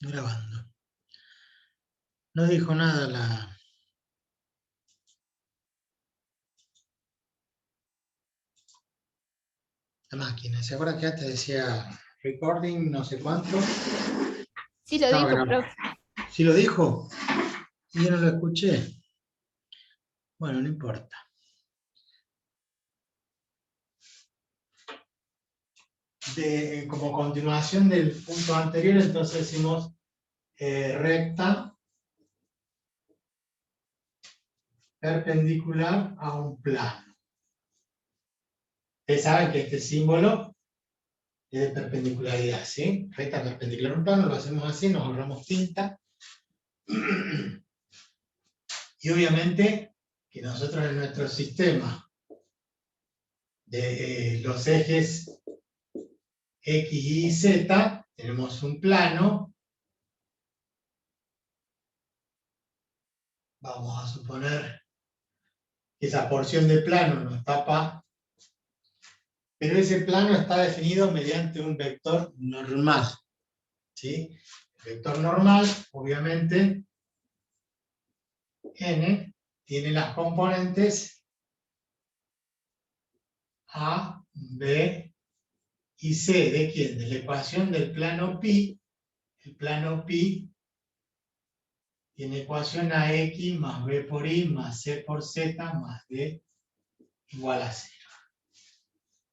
Grabando. No dijo nada la máquina. ¿Se acuerda que antes decía recording no sé cuánto? Sí lo Estaba dijo, grabando. profe. ¿Sí lo dijo? Y yo no lo escuché. Bueno, no importa. Como continuación del punto anterior, entonces decimos recta perpendicular a un plano. Ustedes saben que este símbolo es de perpendicularidad, ¿sí? Recta perpendicular a un plano, lo hacemos así, nos ahorramos tinta. Y obviamente que nosotros en nuestro sistema de los ejes X, Y, Z, tenemos un plano. Vamos a suponer que esa porción de plano nos tapa, pero ese plano está definido mediante un vector normal, ¿sí? El vector normal, obviamente, n, tiene las componentes A, B y C. ¿De quién? De la ecuación del plano pi. El plano pi tiene ecuación ax más b por y más c por z más d igual a 0.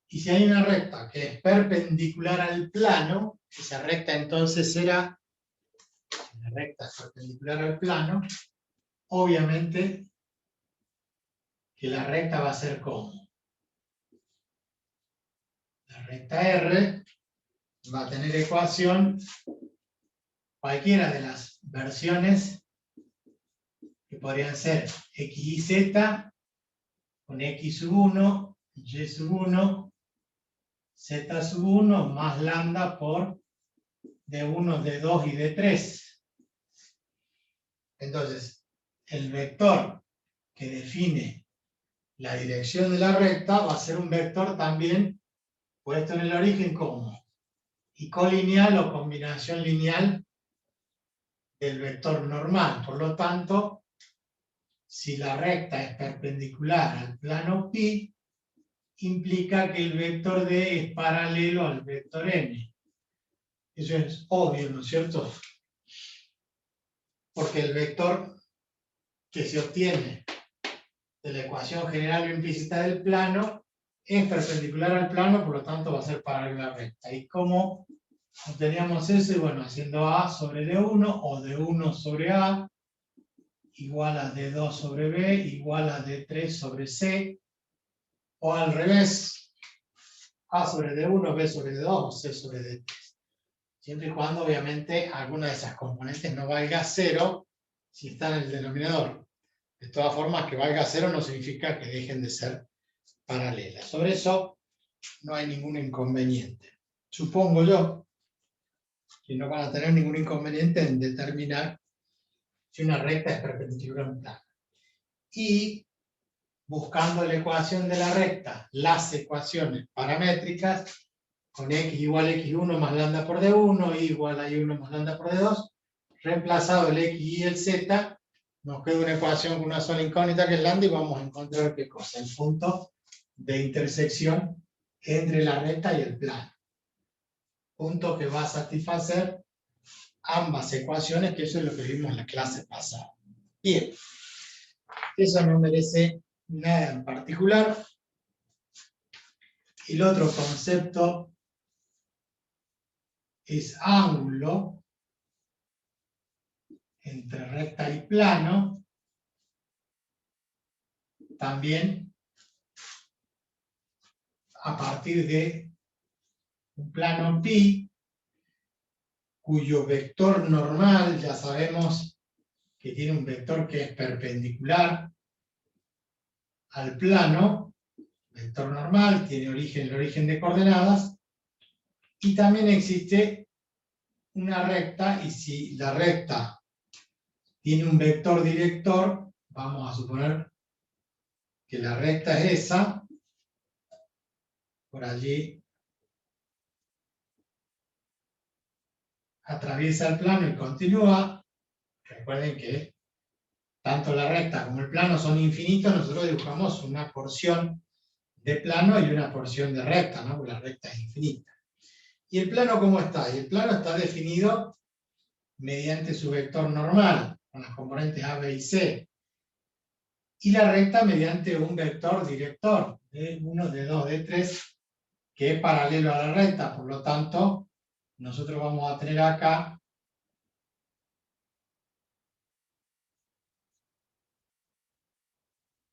Y si hay una recta que es perpendicular al plano, esa recta entonces será, si la recta es perpendicular al plano, obviamente que la recta va a ser como la recta R va a tener ecuación cualquiera de las versiones que podrían ser x y z con x sub 1, y sub 1, z sub 1 más lambda por d1, d2 y d3. Entonces, el vector que define la dirección de la recta va a ser un vector también puesto en el origen como y colineal o combinación lineal del vector normal. Por lo tanto, si la recta es perpendicular al plano pi, implica que el vector D es paralelo al vector n. Eso es obvio, ¿no es cierto? Porque el vector que se obtiene de la ecuación general o implícita del plano es perpendicular al plano, por lo tanto va a ser paralelo a la recta. ¿Y cómo obteníamos eso? Y bueno, haciendo A sobre D1 o D1 sobre A igual a D2 sobre B igual a D3 sobre C, o al revés, A sobre D1, B sobre D2 o C sobre D3. Siempre y cuando, obviamente, alguna de esas componentes no valga 0 si está en el denominador. De todas formas, que valga 0 no significa que dejen de ser paralelas. Sobre eso no hay ningún inconveniente. Supongo yo que no van a tener ningún inconveniente en determinar si una recta es perpendicular a un plano. Y buscando la ecuación de la recta, las ecuaciones paramétricas, con x igual a x1 más lambda por d1, y igual a y1 más lambda por d2, reemplazado el x y el z, nos queda una ecuación con una sola incógnita que es lambda, y vamos a encontrar qué cosa, el punto de intersección entre la recta y el plano. Punto que va a satisfacer ambas ecuaciones, que eso es lo que vimos en la clase pasada. Bien, eso no merece nada en particular. El otro concepto es ángulo entre recta y plano. También a partir de un plano pi, cuyo vector normal, ya sabemos que tiene un vector que es perpendicular al plano, vector normal, tiene el origen de coordenadas, y también existe una recta, y si la recta tiene un vector director, vamos a suponer que la recta es esa, por allí atraviesa el plano y continúa. Recuerden que tanto la recta como el plano son infinitos, nosotros dibujamos una porción de plano y una porción de recta, ¿no? Porque la recta es infinita. ¿Y el plano cómo está? Y el plano está definido mediante su vector normal, con las componentes A, B y C. Y la recta mediante un vector director, D1, D2, D3, que es paralelo a la recta. Por lo tanto, nosotros vamos a tener acá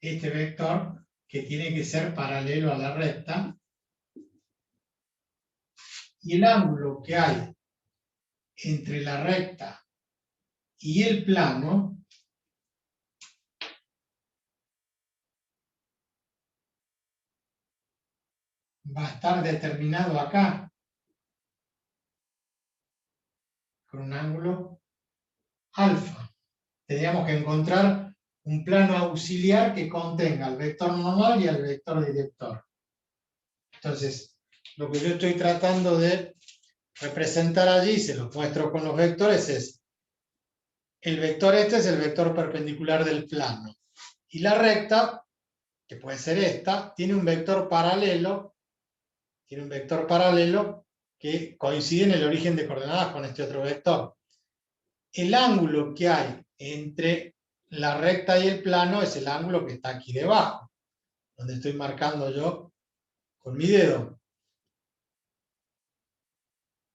este vector que tiene que ser paralelo a la recta. Y el ángulo que hay entre la recta y el plano va a estar determinado acá con un ángulo alfa. Tendríamos que encontrar un plano auxiliar que contenga el vector normal y el vector director. Entonces, lo que yo estoy tratando de representar allí, se los muestro con los vectores, es el vector este es el vector perpendicular del plano. Y la recta, que puede ser esta, tiene un vector paralelo que coincide en el origen de coordenadas con este otro vector. El ángulo que hay entre la recta y el plano es el ángulo que está aquí debajo, donde estoy marcando yo con mi dedo.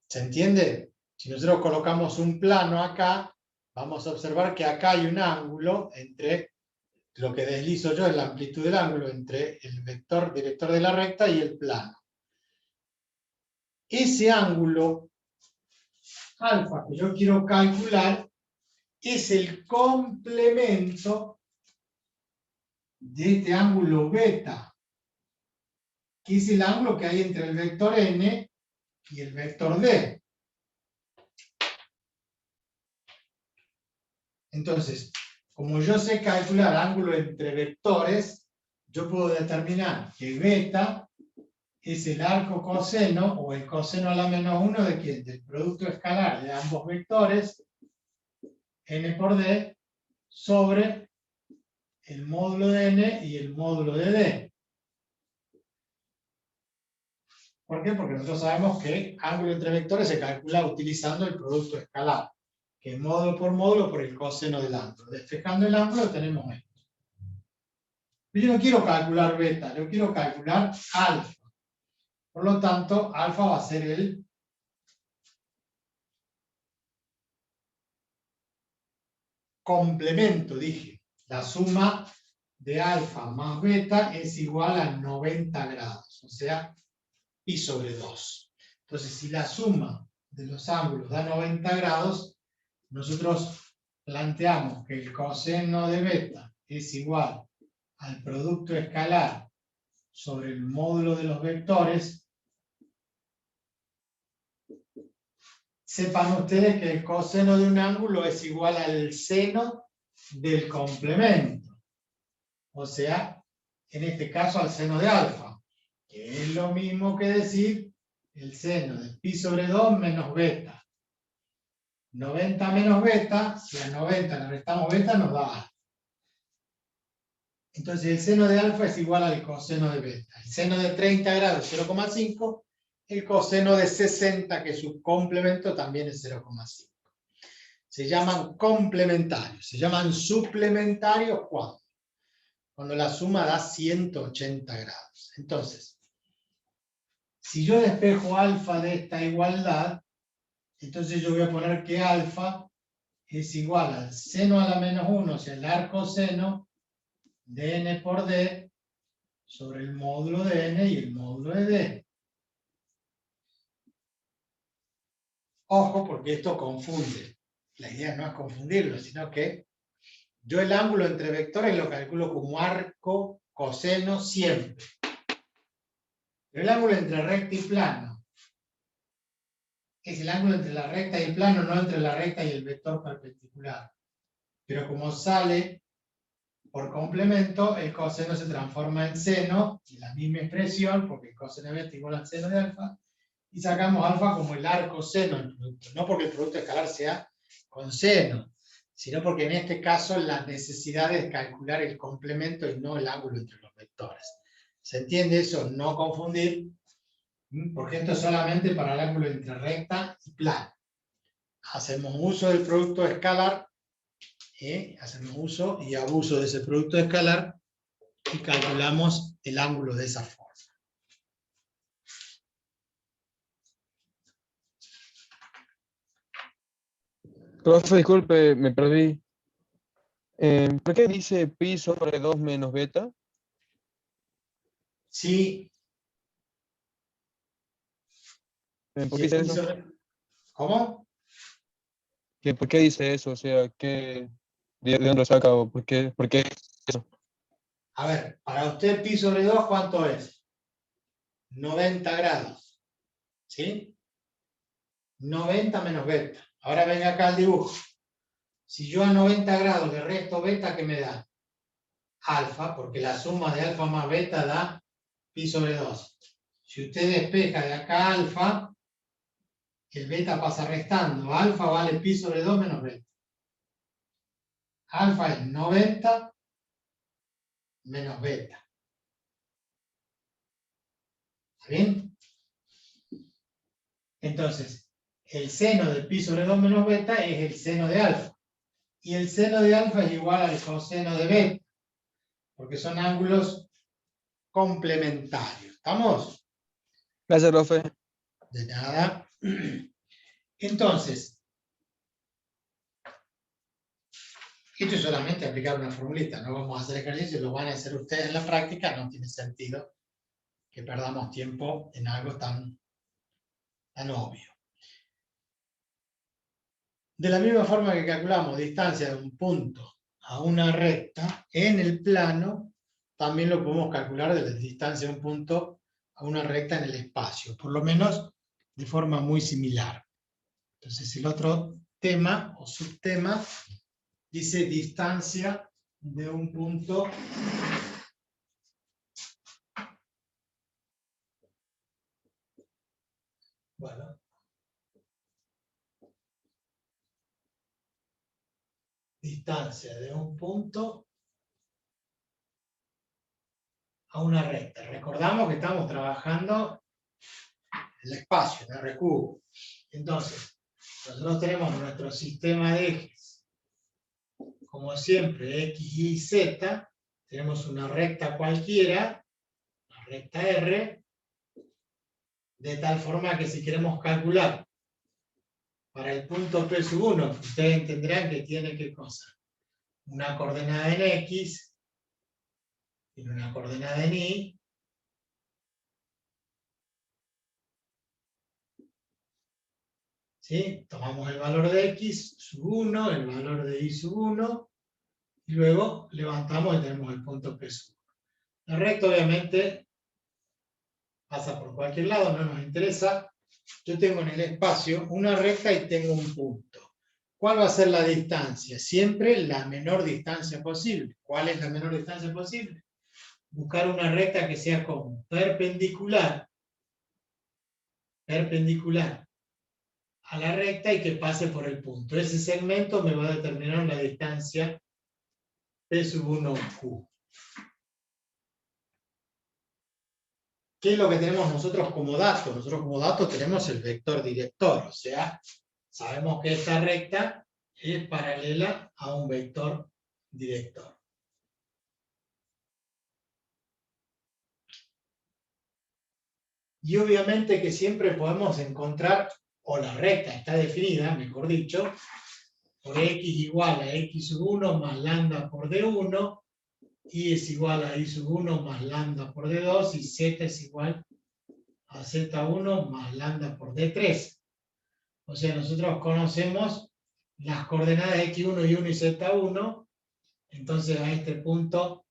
¿Se entiende? Si nosotros colocamos un plano acá, vamos a observar que acá hay un ángulo entre lo que deslizo yo, es la amplitud del ángulo entre el vector director de la recta y el plano. Ese ángulo alfa que yo quiero calcular es el complemento de este ángulo beta, que es el ángulo que hay entre el vector n y el vector d. Entonces, como yo sé calcular ángulo entre vectores, yo puedo determinar que beta es el arco coseno, o el coseno a la menos 1 de ¿quién? Del producto escalar de ambos vectores, n por d, sobre el módulo de n y el módulo de d. ¿Por qué? Porque nosotros sabemos que ángulo entre vectores se calcula utilizando el producto escalar, que es módulo por el coseno del ángulo. Despejando el ángulo tenemos esto. Pero yo no quiero calcular beta, yo quiero calcular alfa. Por lo tanto, alfa va a ser el complemento, dije. La suma de alfa más beta es igual a 90 grados, o sea, pi sobre 2. Entonces, si la suma de los ángulos da 90 grados, nosotros planteamos que el coseno de beta es igual al producto escalar sobre el módulo de los vectores. Sepan ustedes que el coseno de un ángulo es igual al seno del complemento. O sea, en este caso al seno de alfa, que es lo mismo que decir el seno de pi sobre 2 menos beta. 90 menos beta, si a 90 le restamos beta nos da alfa. Entonces el seno de alfa es igual al coseno de beta. El seno de 30 grados 0,5, el coseno de 60, que es su complemento, también es 0,5. Se llaman complementarios. Se llaman suplementarios cuando la suma da 180 grados. Entonces, si yo despejo alfa de esta igualdad, entonces yo voy a poner que alfa es igual al seno a la menos 1, o sea, el arco seno de n por d sobre el módulo de n y el módulo de d. Ojo, porque esto confunde. La idea no es confundirlo, sino que yo el ángulo entre vectores lo calculo como arco coseno siempre. Pero el ángulo entre recta y plano es el ángulo entre la recta y el plano, no entre la recta y el vector perpendicular. Pero como sale por complemento, el coseno se transforma en seno, y la misma expresión, porque el coseno de beta igual al seno de alfa, y sacamos alfa como el arco seno del producto. No porque el producto escalar sea con seno, sino porque en este caso la necesidad es calcular el complemento y no el ángulo entre los vectores. ¿Se entiende eso? No confundir, porque esto es solamente para el ángulo entre recta y plano. Hacemos uso del producto escalar, hacemos uso y abuso de ese producto escalar y calculamos el ángulo de esa forma. Profe, disculpe, me perdí. ¿Por qué dice pi sobre 2 menos beta? Sí. ¿Por qué dice eso? ¿Cómo? ¿Por qué dice eso? O sea, ¿de dónde lo saca o por qué eso? A ver, para usted pi sobre 2, ¿cuánto es? 90 grados. ¿Sí? 90 menos beta. Ahora venga acá al dibujo. Si yo a 90 grados le resto beta, ¿qué me da? Alfa, porque la suma de alfa más beta da pi sobre 2. Si usted despeja de acá alfa, el beta pasa restando. Alfa vale pi sobre 2 menos beta. Alfa es 90 menos beta. ¿Está bien? Entonces, el seno de pi sobre 2 menos beta es el seno de alfa. Y el seno de alfa es igual al coseno de beta, porque son ángulos complementarios. ¿Estamos? Gracias, profe. De nada. Entonces, esto es solamente aplicar una formulita, no vamos a hacer ejercicios, lo van a hacer ustedes en la práctica, no tiene sentido que perdamos tiempo en algo tan obvio. De la misma forma que calculamos distancia de un punto a una recta, en el plano también lo podemos calcular de la distancia de un punto a una recta en el espacio, por lo menos de forma muy similar. Entonces el otro tema o subtema dice distancia de un punto distancia de un punto a una recta. Recordamos que estamos trabajando el espacio, en R cubo. Entonces, nosotros tenemos nuestro sistema de ejes, como siempre, X, Y, Z. Tenemos una recta cualquiera, la recta R, de tal forma que si queremos calcular para el punto P sub 1, ustedes entenderán que tiene ¿qué cosa? Una coordenada en X, y una coordenada en Y, ¿sí? Tomamos el valor de X sub 1, el valor de Y sub 1, y luego levantamos y tenemos el punto P sub 1. La recta obviamente pasa por cualquier lado, no nos interesa. Yo tengo en el espacio una recta y tengo un punto. ¿Cuál va a ser la distancia? Siempre la menor distancia posible. ¿Cuál es la menor distancia posible? Buscar una recta que sea como perpendicular a la recta y que pase por el punto. Ese segmento me va a determinar la distancia P sub 1 Q. ¿Qué es lo que tenemos nosotros como dato? Nosotros como dato tenemos el vector director, o sea, sabemos que esta recta es paralela a un vector director. Y obviamente que siempre podemos encontrar, o la recta está definida, mejor dicho, por x igual a x sub 1 más lambda por d1, y es igual a y sub 1 más lambda por d2, y z es igual a z1 más lambda por d3. O sea, nosotros conocemos las coordenadas x1, y1 y z1, entonces a este punto,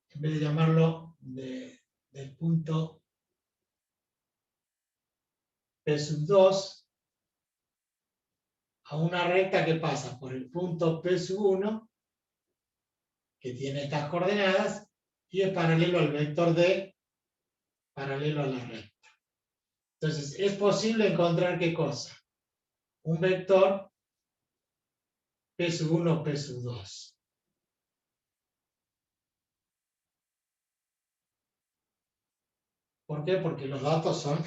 en vez de llamarlo del punto P sub 2, a una recta que pasa por el punto P sub 1, que tiene estas coordenadas, y es paralelo al vector D, paralelo a la recta. Entonces, es posible encontrar ¿qué cosa? Un vector P sub 1, P sub 2. ¿Por qué? Porque los datos son,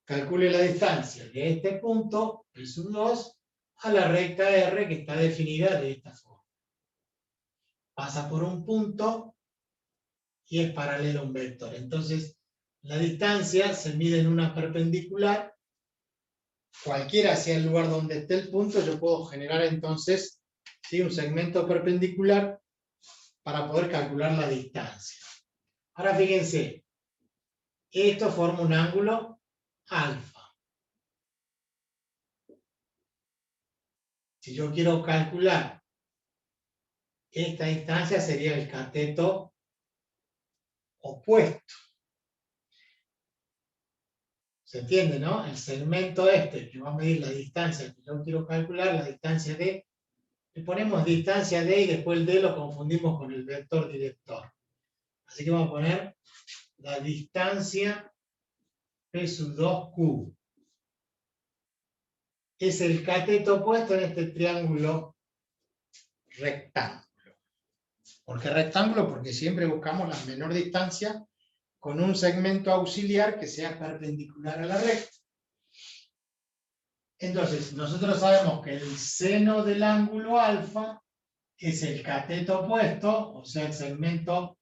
calcule la distancia de este punto, P sub 2, a la recta R que está definida de esta forma. Pasa por un punto y es paralelo a un vector. Entonces, la distancia se mide en una perpendicular. Cualquiera sea el lugar donde esté el punto, yo puedo generar entonces, ¿sí?, un segmento perpendicular para poder calcular la distancia. Ahora fíjense, esto forma un ángulo alfa. Si yo quiero calcular esta distancia, sería el cateto opuesto. ¿Se entiende, no? El segmento este, que va a medir la distancia que yo quiero calcular, la distancia D, le ponemos distancia D y después el D lo confundimos con el vector director. Así que vamos a poner la distancia P sub 2Q. Es el cateto opuesto en este triángulo rectángulo. ¿Por qué rectángulo? Porque siempre buscamos la menor distancia con un segmento auxiliar que sea perpendicular a la recta. Entonces, nosotros sabemos que el seno del ángulo alfa es el cateto opuesto, o sea, el segmento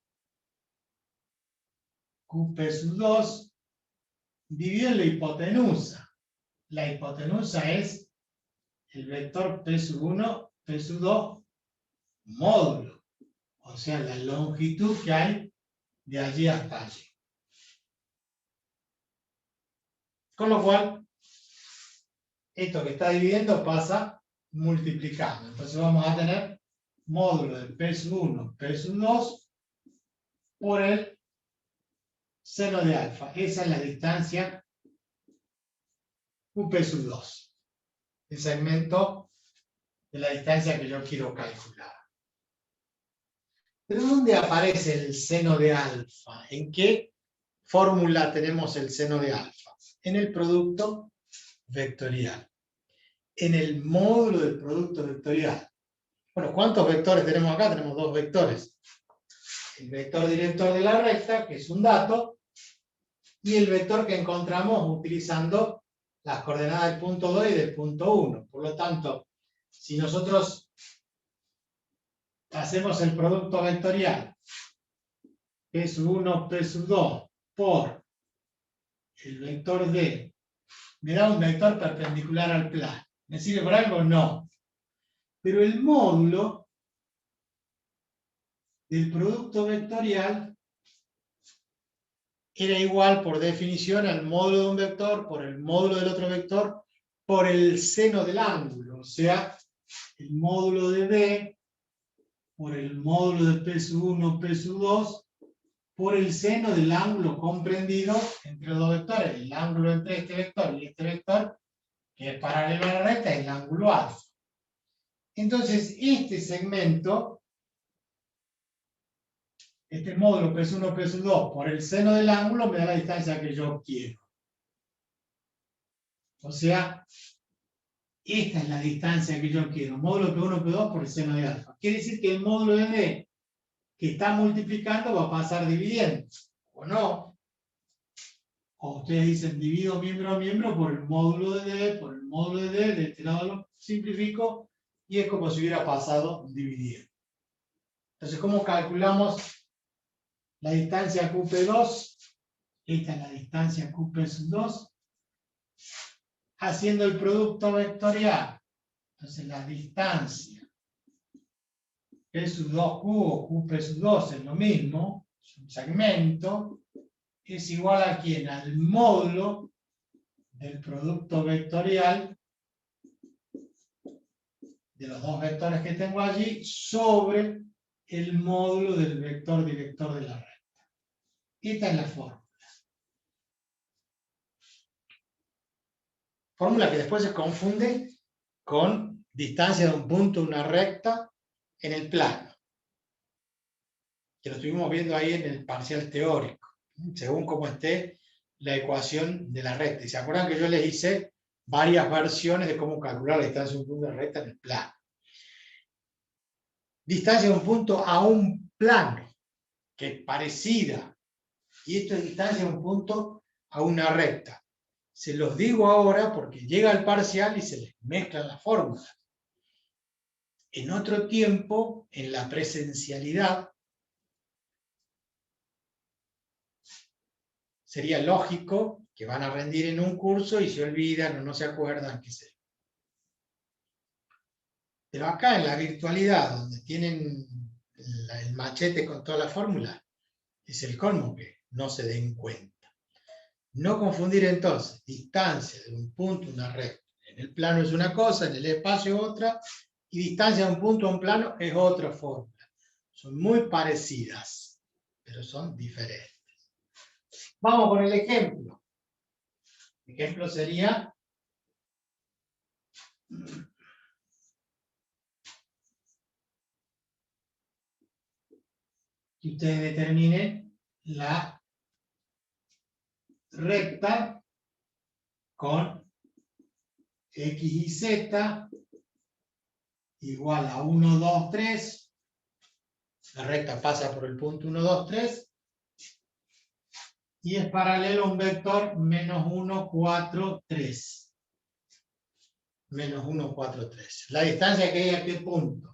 QP sub 2, dividido en la hipotenusa. La hipotenusa es el vector P sub 1, P sub 2, módulo. O sea, la longitud que hay de allí hasta allí. Con lo cual, esto que está dividiendo pasa multiplicando. Entonces vamos a tener módulo de P sub 1, P sub 2 por el seno de alfa. Esa es la distancia QP sub 2. El segmento de la distancia que yo quiero calcular. ¿Pero dónde aparece el seno de alfa? ¿En qué fórmula tenemos el seno de alfa? En el producto vectorial. En el módulo del producto vectorial. Bueno, ¿cuántos vectores tenemos acá? Tenemos dos vectores. El vector director de la recta, que es un dato, y el vector que encontramos utilizando las coordenadas del punto 2 y del punto 1. Por lo tanto, si nosotros hacemos el producto vectorial P sub 1, P sub 2 por el vector D, me da un vector perpendicular al plano. ¿Me sirve por algo? No. Pero el módulo del producto vectorial era igual por definición al módulo de un vector por el módulo del otro vector por el seno del ángulo. O sea, el módulo de D por el módulo de P sub 1, P sub 2 por el seno del ángulo comprendido entre los dos vectores. El ángulo entre este vector y este vector, que es paralelo a la recta, es el ángulo alfa. Entonces, este segmento, este módulo P sub 1, P sub 2, por el seno del ángulo, me da la distancia que yo quiero. O sea, esta es la distancia que yo quiero. Módulo P1, P2 por el seno de alfa. Quiere decir que el módulo de D, que está multiplicando, va a pasar dividiendo. ¿O no? O ustedes dicen divido miembro a miembro por el módulo de D, por el módulo de D, de este lado lo simplifico, y es como si hubiera pasado dividiendo. Entonces, ¿cómo calculamos la distancia QP2? Esta es la distancia QP2, haciendo el producto vectorial. Entonces, la distancia P sub 2Q o QP sub 2 es lo mismo, es un segmento, es igual a ¿quién? Al módulo del producto vectorial de los dos vectores que tengo allí sobre el módulo del vector director de la recta. Esta es la fórmula. Fórmula que después se confunde con distancia de un punto a una recta en el plano, que lo estuvimos viendo ahí en el parcial teórico. Según cómo esté la ecuación de la recta. Y se acuerdan que yo les hice varias versiones de cómo calcular la distancia de un punto de recta en el plano. Distancia de un punto a un plano, que es parecida. Y esto es distancia de un punto a una recta. Se los digo ahora porque llega el parcial y se les mezclan las fórmulas. En otro tiempo, en la presencialidad, sería lógico que van a rendir en un curso y se olvidan o no se acuerdan qué sé. Pero acá en la virtualidad, donde tienen el machete con toda la fórmula, es el colmo que no se den cuenta. No confundir entonces distancia de un punto a una recta. En el plano es una cosa, en el espacio otra, y distancia de un punto a un plano es otra fórmula. Son muy parecidas, pero son diferentes. Vamos con el ejemplo. El ejemplo sería que ustedes determinen la recta con x y z igual a 1, 2, 3. La recta pasa por el punto 1, 2, 3 y es paralelo a un vector menos 1, 4, 3. Menos 1, 4, 3. La distancia que hay a qué punto.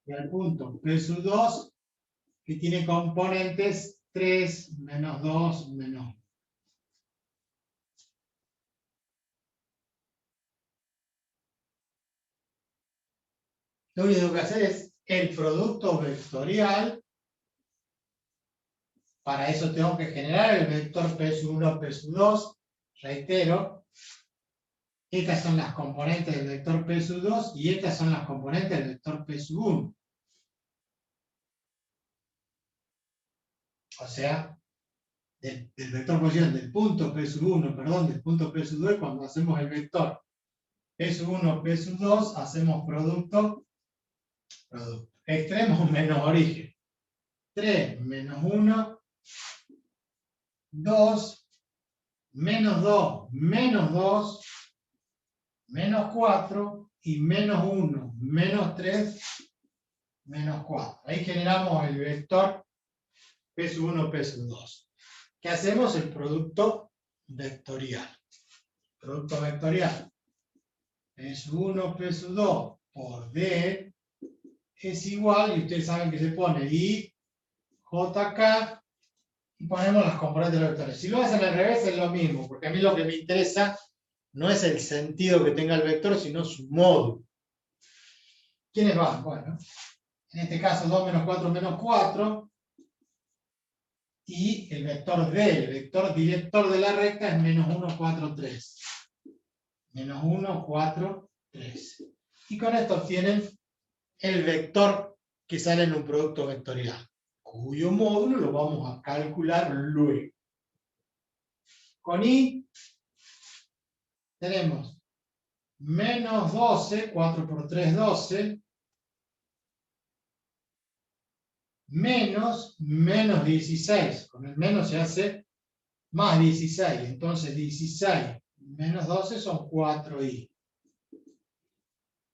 Y al punto P sub 2, que tiene componentes 3, menos 2, menos 1. Lo único que tengo que hacer es el producto vectorial. Para eso tengo que generar el vector P sub 1, P sub 2. Reitero, estas son las componentes del vector P sub 2 y estas son las componentes del vector P sub 1. O sea, del vector posición del punto P sub 1, perdón, del punto P sub 2, cuando hacemos el vector P sub 1, P sub 2, hacemos producto. Extremos menos origen. 3 menos 1, 2, menos 2, menos 2, menos 4 y menos 1, menos 3, menos 4. Ahí generamos el vector P sub 1, P sub 2. ¿Qué hacemos? El producto vectorial. Producto vectorial. P sub 1, P sub 2 por D es igual, y ustedes saben que se pone I, JK, y ponemos las componentes de los vectores. Si lo hacen al revés es lo mismo, porque a mí lo que me interesa no es el sentido que tenga el vector, sino su módulo. ¿Quiénes van? Bueno, en este caso 2 menos 4 menos 4, y el vector D, el vector director de la recta es menos 1, 4, 3. Menos 1, 4, 3. Y con esto obtienen el vector que sale en un producto vectorial, cuyo módulo lo vamos a calcular luego. Con I tenemos menos 12, 4 por 3, 12, menos 16. Con el menos se hace más 16. Entonces 16 menos 12 son 4i.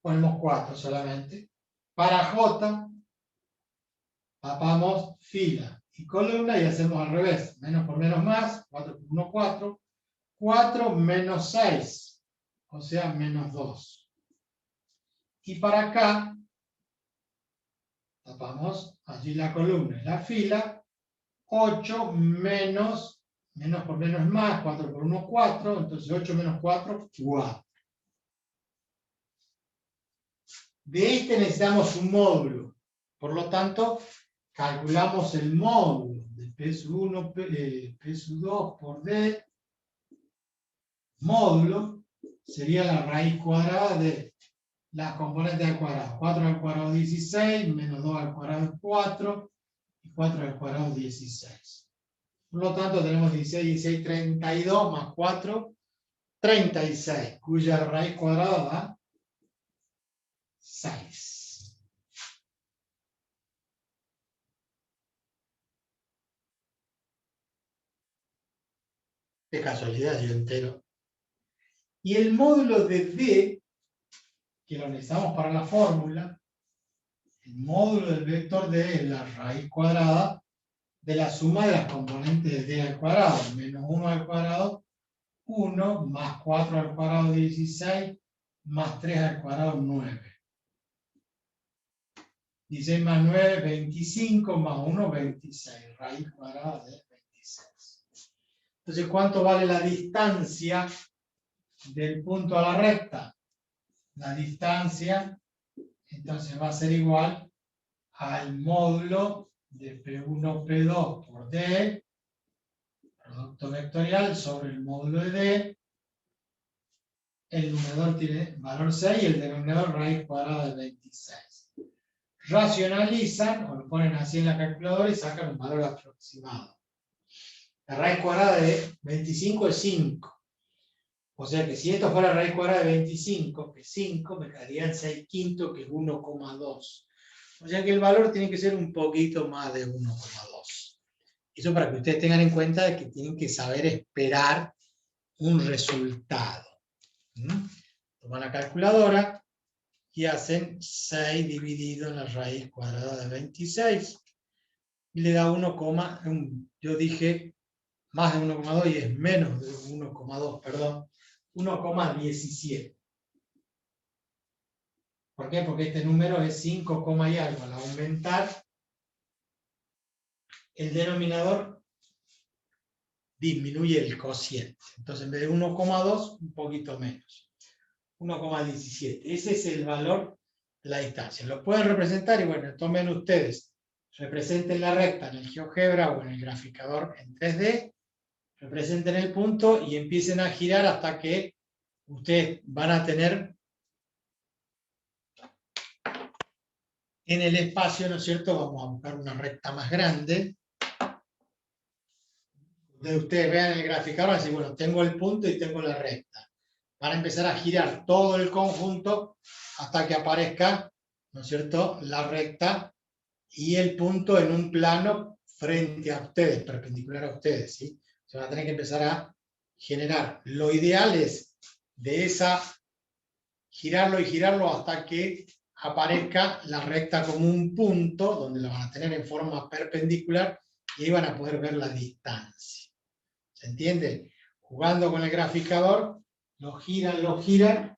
Ponemos 4 solamente. Para J, tapamos fila y columna y hacemos al revés. Menos por menos más, 4 por 1, 4. 4 menos 6, o sea, menos 2. Y para acá, tapamos allí la columna y la fila. 8 menos por menos más, 4 por 1, 4. Entonces 8 menos 4, 4. De este necesitamos un módulo. Por lo tanto, calculamos el módulo de P sub 1, P sub 2 por D. Módulo sería la raíz cuadrada de las componentes al cuadrado. 4 al cuadrado 16, menos 2 al cuadrado 4, y 4 al cuadrado 16. Por lo tanto, tenemos 16, 16, 32 más 4, 36, cuya raíz cuadrada da 6. De casualidad dio entero. Y el módulo de D, que lo necesitamos para la fórmula, el módulo del vector D es la raíz cuadrada de la suma de las componentes de D al cuadrado, menos 1 al cuadrado, 1, más 4 al cuadrado, 16, más 3 al cuadrado, 9. 16 más 9, 25, más 1, 26. Raíz cuadrada de 26. Entonces, ¿cuánto vale la distancia del punto a la recta? La distancia, entonces, va a ser igual al módulo de P1, P2 por D, producto vectorial sobre el módulo de D. El numerador tiene valor 6 y el denominador raíz cuadrada de 26. Racionalizan, o lo ponen así en la calculadora y sacan un valor aproximado. La raíz cuadrada de 25 es 5. O sea que si esto fuera la raíz cuadrada de 25, que es 5, me quedarían 6 quintos, que es 1,2. O sea que el valor tiene que ser un poquito más de 1,2. Eso para que ustedes tengan en cuenta de que tienen que saber esperar un resultado. Toman la calculadora y hacen 6 dividido en la raíz cuadrada de 26 y le da 1, yo dije más de 1,2 y es menos de 1,2, perdón, 1,17. ¿Por qué? Porque este número es 5, y algo. Al aumentar el denominador disminuye el cociente. Entonces en vez de 1,2, un poquito menos. 1,17. Ese es el valor de la distancia. Lo pueden representar y bueno, tomen ustedes, representen la recta en el GeoGebra o en el graficador en 3D, representen el punto y empiecen a girar hasta que ustedes van a tener en el espacio, ¿no es cierto? Vamos a buscar una recta más grande. Ustedes vean el graficador y dicen, bueno, tengo el punto y tengo la recta. Van a empezar a girar todo el conjunto hasta que aparezca, ¿no es cierto?, la recta y el punto en un plano frente a ustedes, perpendicular a ustedes, ¿sí? Se van a tener que empezar a generar. Lo ideal es de esa, girarlo y girarlo hasta que aparezca la recta como un punto, donde lo van a tener en forma perpendicular y ahí van a poder ver la distancia. ¿Se entiende? Jugando con el graficador, lo giran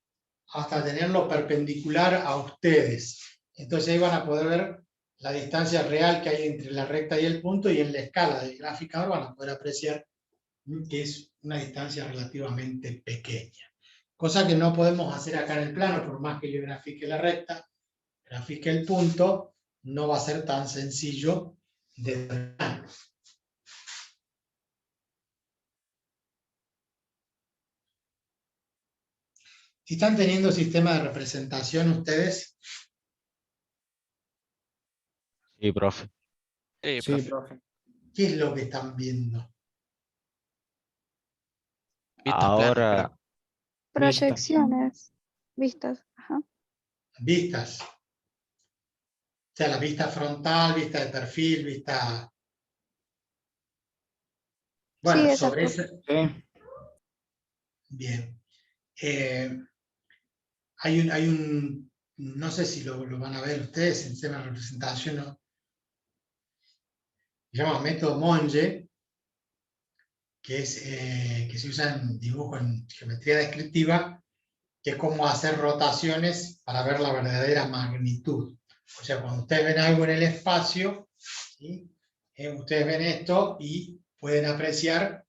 hasta tenerlo perpendicular a ustedes. Entonces ahí van a poder ver la distancia real que hay entre la recta y el punto, y en la escala del graficador van a poder apreciar que es una distancia relativamente pequeña. Cosa que no podemos hacer acá en el plano, por más que yo grafique la recta, grafique el punto, no va a ser tan sencillo de ver. Si están teniendo sistema de representación ustedes. Sí, profe. Sí, profe. ¿Qué es lo que están viendo? Ahora, Proyecciones. Vistas. Ajá. Vistas. O sea, la vista frontal, vista de perfil, vista... Bueno, Sí, sobre exacto. eso... Sí. Bien. No sé si lo van a ver ustedes en tema de representación, ¿no? Se llama método Monge, que se usa en dibujo, en geometría descriptiva, que es como hacer rotaciones para ver la verdadera magnitud. O sea, cuando ustedes ven algo en el espacio, ¿sí? Ustedes ven esto y pueden apreciar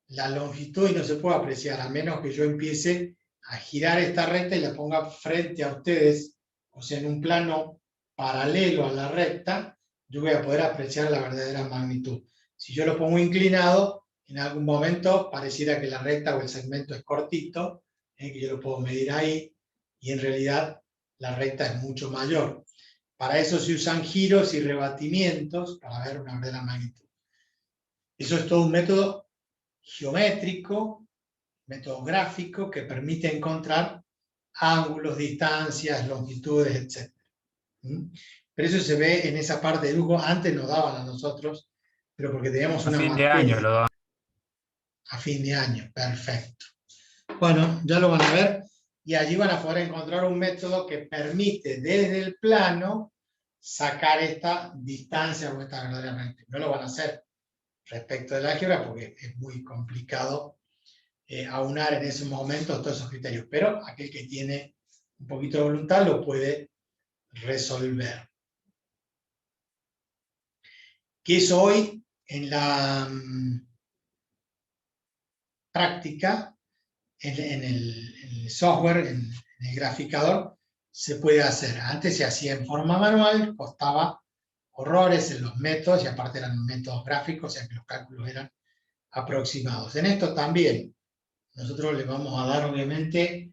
la longitud, y no se puede apreciar a menos que yo empiece a girar esta recta y la ponga frente a ustedes, o sea, en un plano paralelo a la recta, yo voy a poder apreciar la verdadera magnitud. Si yo lo pongo inclinado, en algún momento pareciera que la recta o el segmento es cortito, que yo lo puedo medir ahí, y en realidad la recta es mucho mayor. Para eso se usan giros y rebatimientos para ver una verdadera magnitud. Eso es todo un método geométrico, método gráfico, que permite encontrar ángulos, distancias, longitudes, etc. Pero eso se ve en esa parte de dibujo. Antes nos daban a nosotros, pero porque teníamos A una fin de materia. año lo daban. a fin de año. Perfecto. Bueno, ya lo van a ver y allí van a poder encontrar un método que permite desde el plano sacar esta distancia o esta verdaderamente. No lo van a hacer respecto del álgebra porque es muy complicado aunar en esos momentos todos esos criterios, pero aquel que tiene un poquito de voluntad lo puede resolver. Que es hoy en la práctica, en el software, en el graficador, se puede hacer. Antes se hacía en forma manual, costaba horrores en los métodos, y aparte eran métodos gráficos, o sea que los cálculos eran aproximados. En esto también, nosotros le vamos a dar obviamente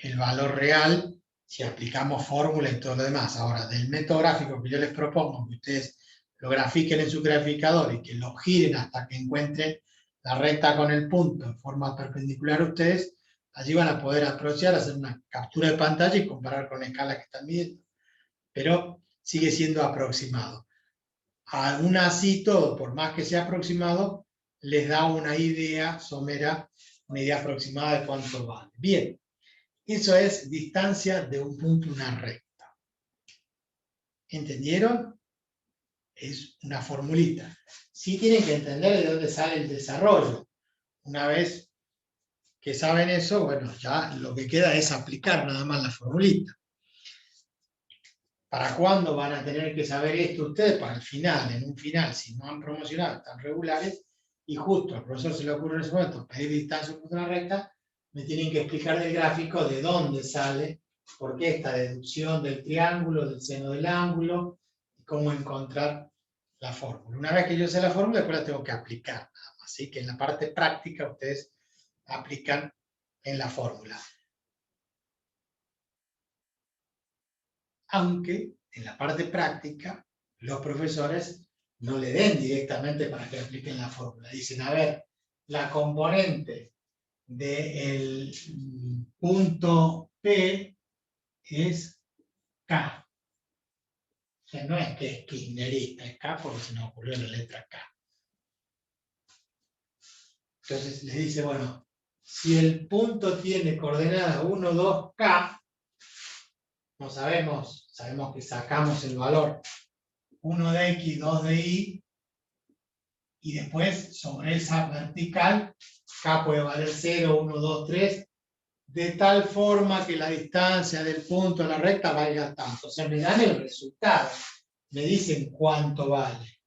el valor real, si aplicamos fórmula y todo lo demás. Ahora, del método gráfico que yo les propongo, que ustedes lo grafiquen en su graficador y que lo giren hasta que encuentren la recta con el punto en forma perpendicular a ustedes, allí van a poder apreciar, hacer una captura de pantalla y comparar con la escala que están viendo. Pero sigue siendo aproximado. Aún así, todo, por más que sea aproximado, les da una idea somera, una idea aproximada de cuánto vale. Bien, eso es distancia de un punto a una recta. ¿Entendieron? Es una formulita. Sí tienen que entender de dónde sale el desarrollo. Una vez que saben eso, bueno, ya lo que queda es aplicar nada más la formulita. ¿Para cuándo van a tener que saber esto ustedes? Para el final, en un final, si no han promocionado, están regulares, y justo al profesor se le ocurre en ese momento pedir distancia por una recta, me tienen que explicar del gráfico de dónde sale, por qué esta deducción del triángulo, del seno del ángulo, y cómo encontrar la fórmula. Una vez que yo sé la fórmula, después la tengo que aplicar, nada más. Así que en la parte práctica ustedes aplican en la fórmula. Aunque en la parte práctica los profesores no le den directamente para que apliquen la fórmula. Dicen, a ver, la componente del punto P es K. O sea, no es que es kirchnerista, es K porque se nos ocurrió la letra K. Entonces les dice, bueno, si el punto tiene coordenadas 1, 2, K, no sabemos que sacamos el valor 1 de X, 2 de Y, y después sobre esa vertical, K puede valer 0, 1, 2, 3, de tal forma que la distancia del punto a la recta valga tanto. O sea, me dan el resultado, me dicen cuánto vale.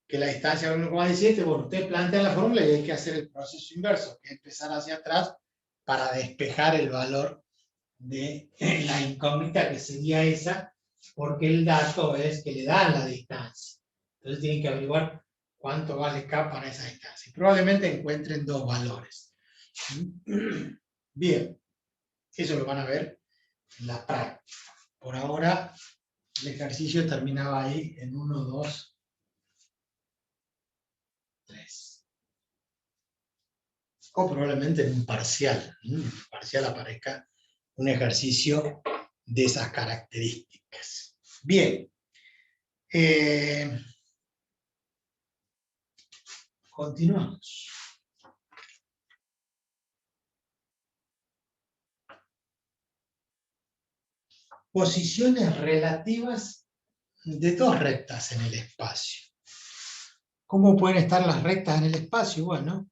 Que la distancia es 1,17, bueno, ustedes plantean la fórmula y hay que hacer el proceso inverso, que es empezar hacia atrás para despejar el valor de la incógnita que sería esa, porque el dato es que le dan la distancia. Entonces tienen que averiguar cuánto vale K para esa distancia. Probablemente encuentren dos valores. Bien, eso lo van a ver en la práctica. Por ahora, el ejercicio terminaba ahí en 1, 2, 3. O probablemente en un parcial. En un parcial aparezca un ejercicio de esas características. Bien. Continuamos. Posiciones relativas de dos rectas en el espacio. ¿Cómo pueden estar las rectas en el espacio? Bueno,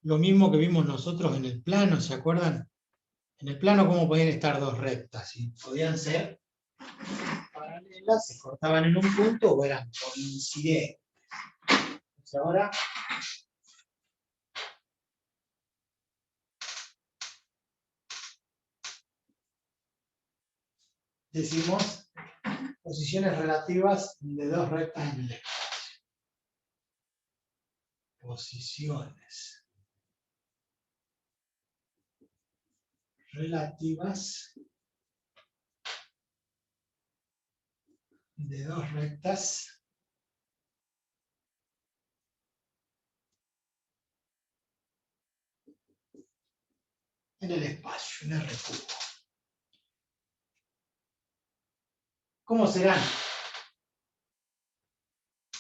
lo mismo que vimos nosotros en el plano, ¿se acuerdan? En el plano, ¿cómo podían estar dos rectas? ¿Sí? Podían ser paralelas, se cortaban en un punto o eran coincidentes. Entonces ahora decimos posiciones relativas de dos rectas en el espacio. Posiciones relativas de dos rectas en el espacio, en R cubo. ¿Cómo serán?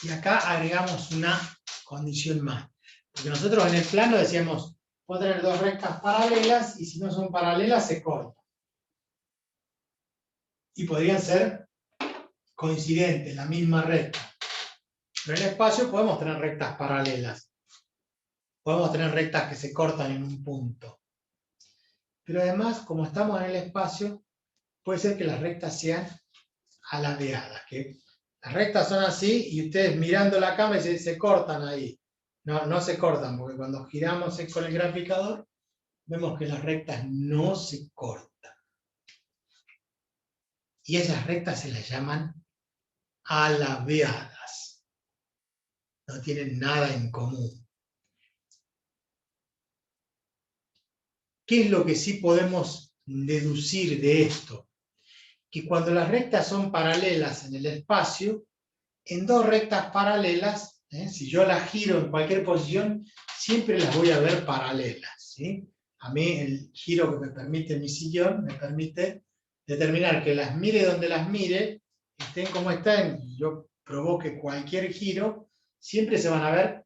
Y acá agregamos una condición más. Porque nosotros en el plano decíamos, puedo tener dos rectas paralelas y si no son paralelas se cortan. Y podrían ser coincidentes, la misma recta. Pero en el espacio podemos tener rectas paralelas. Podemos tener rectas que se cortan en un punto. Pero además, como estamos en el espacio, puede ser que las rectas sean alabeadas. Que las rectas son así y ustedes mirando la cámara se cortan ahí. No, no se cortan, porque cuando giramos con el graficador, vemos que las rectas no se cortan. Y esas rectas se las llaman alabeadas. No tienen nada en común. ¿Qué es lo que sí podemos deducir de esto? Que cuando las rectas son paralelas en el espacio, en dos rectas paralelas, si yo las giro en cualquier posición, siempre las voy a ver paralelas, ¿sí? A mí el giro que me permite mi sillón me permite determinar que las mire donde las mire, estén como estén, y yo provoque cualquier giro, siempre se van a ver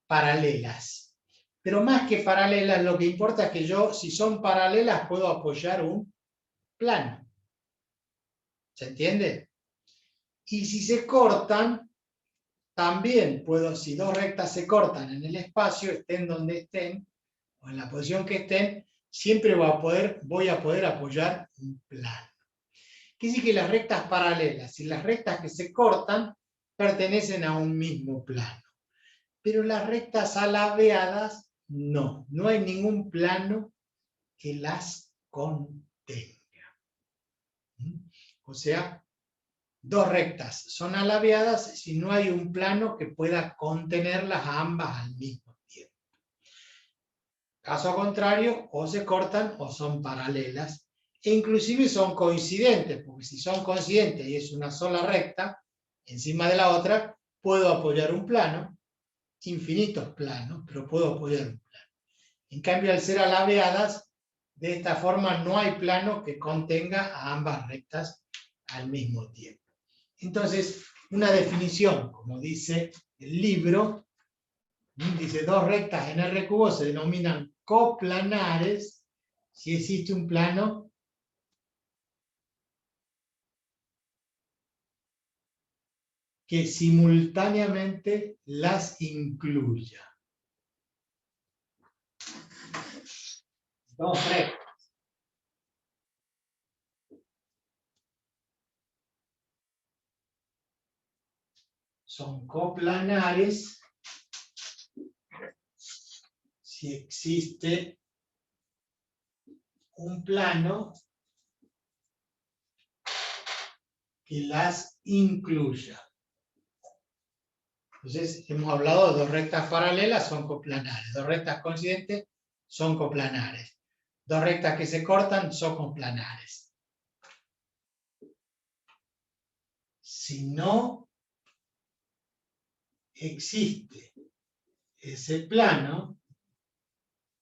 paralelas. Pero más que paralelas, lo que importa es que yo, si son paralelas, puedo apoyar un plano. ¿Se entiende? Y si se cortan, también puedo, si dos rectas se cortan en el espacio, estén donde estén, o en la posición que estén, siempre voy a poder apoyar un plano. Quiere decir que las rectas paralelas y las rectas que se cortan pertenecen a un mismo plano. Pero las rectas alabeadas, no hay ningún plano que las contenga. O sea, dos rectas son alabeadas si no hay un plano que pueda contenerlas a ambas al mismo tiempo. Caso contrario, o se cortan o son paralelas, e inclusive son coincidentes, porque si son coincidentes y es una sola recta, encima de la otra, puedo apoyar un plano, infinitos planos, pero puedo apoyar un plano. En cambio, al ser alabeadas, de esta forma no hay plano que contenga a ambas rectas al mismo tiempo. Entonces, una definición, como dice el libro, dice dos rectas en R cubo se denominan coplanares si existe un plano que simultáneamente las incluya. Dos rectas. Son coplanares si existe un plano que las incluya. Entonces, hemos hablado de dos rectas paralelas, son coplanares. Dos rectas coincidentes son coplanares. Dos rectas que se cortan son coplanares. Si no existe ese plano,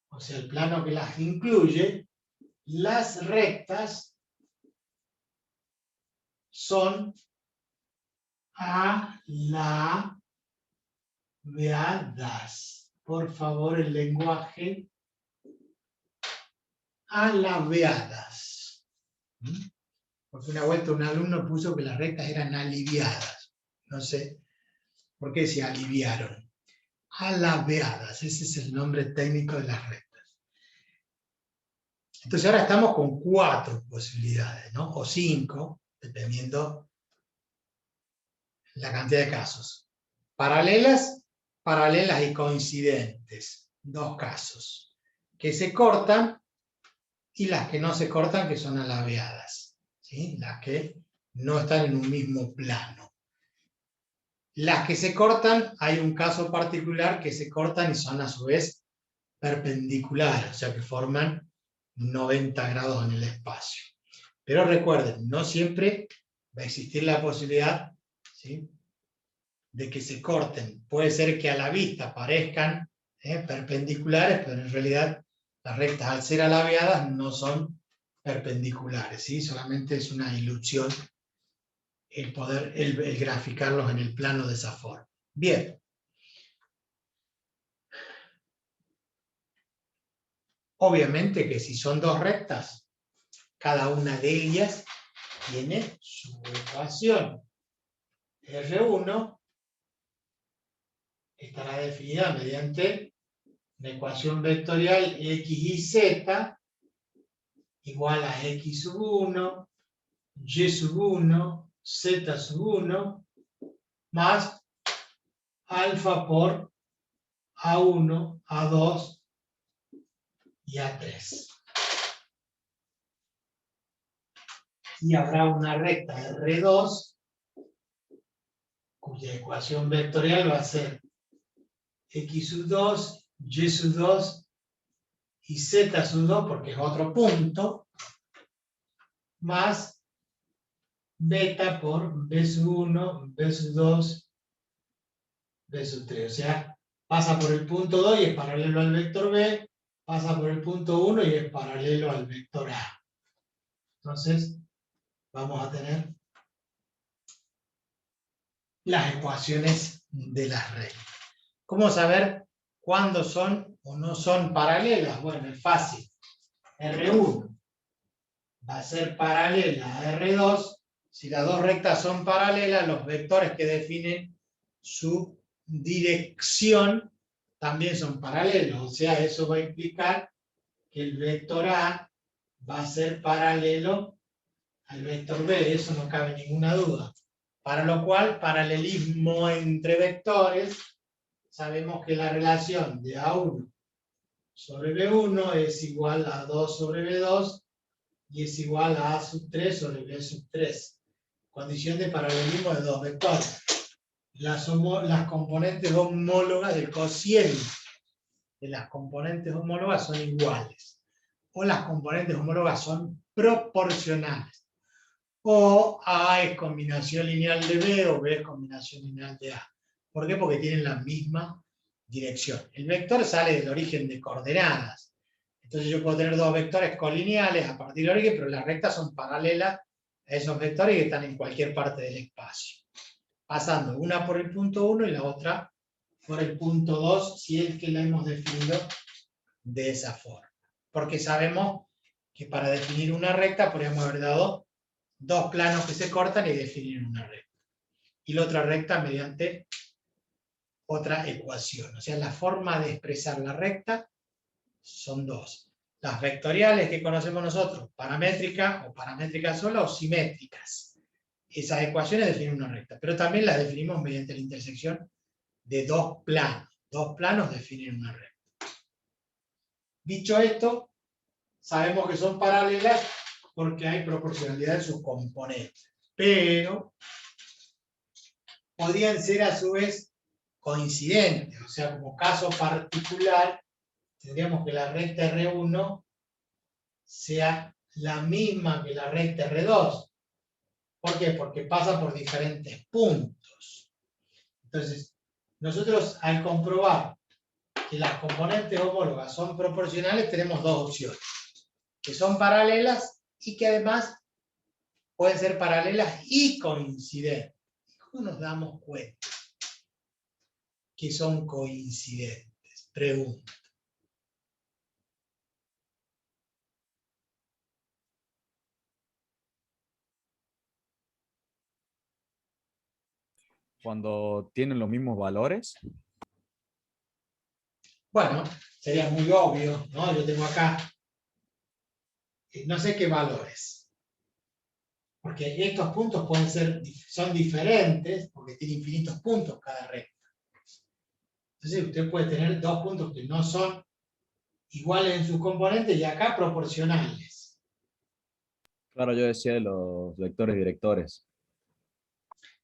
o sea, el plano que las incluye, las rectas son alabeadas. Por favor, el lenguaje. Alabeadas. Porque una vuelta un alumno puso que las rectas eran aliviadas. No sé por qué se aliviaron. Alabeadas, ese es el nombre técnico de las rectas. Entonces ahora estamos con 4 posibilidades, ¿no? O 5, dependiendo la cantidad de casos. Paralelas, paralelas y coincidentes. 2 casos. Que se cortan y las que no se cortan, que son alabeadas. ¿Sí? Las que no están en un mismo plano. Las que se cortan, hay un caso particular que se cortan y son a su vez perpendiculares, o sea que forman 90 grados en el espacio. Pero recuerden, no siempre va a existir la posibilidad, ¿sí?, de que se corten. Puede ser que a la vista parezcan perpendiculares, pero en realidad las rectas al ser alabeadas no son perpendiculares, ¿sí? Solamente es una ilusión el poder el graficarlos en el plano de esa forma. Bien. Obviamente que si son dos rectas, cada una de ellas tiene su ecuación. R1 estará definida mediante la ecuación vectorial x y z igual a x sub 1, y sub 1, z sub 1, más alfa por A1, A2 y A3. Y habrá una recta R2 cuya ecuación vectorial va a ser x sub 2, y sub 2 y z sub 2, porque es otro punto, más beta por b sub 1, b sub 2, b sub 3. O sea, pasa por el punto 2 y es paralelo al vector b, pasa por el punto 1 y es paralelo al vector a. Entonces, vamos a tener las ecuaciones de las rectas. ¿Cómo saber cuándo son o no son paralelas? Bueno, es fácil. R1 va a ser paralela a R2. Si las dos rectas son paralelas, los vectores que definen su dirección también son paralelos. O sea, eso va a implicar que el vector A va a ser paralelo al vector B. Eso no cabe ninguna duda. Para lo cual, paralelismo entre vectores, sabemos que la relación de A1 sobre B1 es igual a 2 sobre B2 y es igual a sub 3 sobre B sub 3. Condición de paralelismo de dos vectores. Las componentes homólogas del cociente de las componentes homólogas son iguales. O las componentes homólogas son proporcionales. O A es combinación lineal de B o B es combinación lineal de A. ¿Por qué? Porque tienen la misma dirección. El vector sale del origen de coordenadas. Entonces yo puedo tener dos vectores colineales a partir del origen, pero las rectas son paralelas a esos vectores que están en cualquier parte del espacio. Pasando una por el punto 1 y la otra por el punto 2, si es que la hemos definido de esa forma. Porque sabemos que para definir una recta podríamos haber dado dos planos que se cortan y definir una recta. Y la otra recta mediante otra ecuación. O sea, la forma de expresar la recta son dos. Las vectoriales que conocemos nosotros, paramétrica o paramétrica sola o simétricas. Esas ecuaciones definen una recta, pero también las definimos mediante la intersección de dos planos. Dos planos definen una recta. Dicho esto, sabemos que son paralelas porque hay proporcionalidad en sus componentes. Pero podrían ser a su vez coincidentes. O sea, como caso particular, tendríamos que la recta R1 sea la misma que la recta R2. ¿Por qué? Porque pasa por diferentes puntos. Entonces, nosotros al comprobar que las componentes homólogas son proporcionales, tenemos dos opciones. Que son paralelas y que además pueden ser paralelas y coincidentes. ¿Cómo nos damos cuenta que son coincidentes? Pregunta. Cuando tienen los mismos valores. Bueno, sería muy obvio, ¿no? Yo tengo acá, no sé qué valores. Porque estos puntos pueden ser, son diferentes, porque tiene infinitos puntos cada recta. Entonces usted puede tener dos puntos que no son iguales en sus componentes y acá proporcionales. Claro, yo decía de los vectores directores.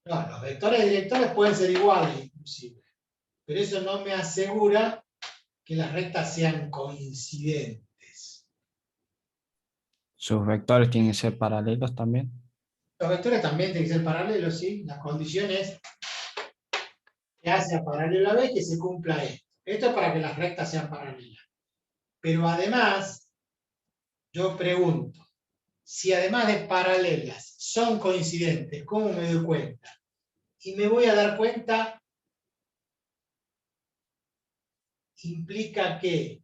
No, los vectores directores pueden ser iguales inclusive. Pero eso no me asegura que las rectas sean coincidentes. ¿Sus vectores tienen que ser paralelos también? Los vectores también tienen que ser paralelos, ¿sí? La condición es que A sea paralelo a B, que se cumpla esto. Esto es para que las rectas sean paralelas. Pero además, yo pregunto, si además de paralelas son coincidentes, ¿cómo me doy cuenta? Y me voy a dar cuenta, implica que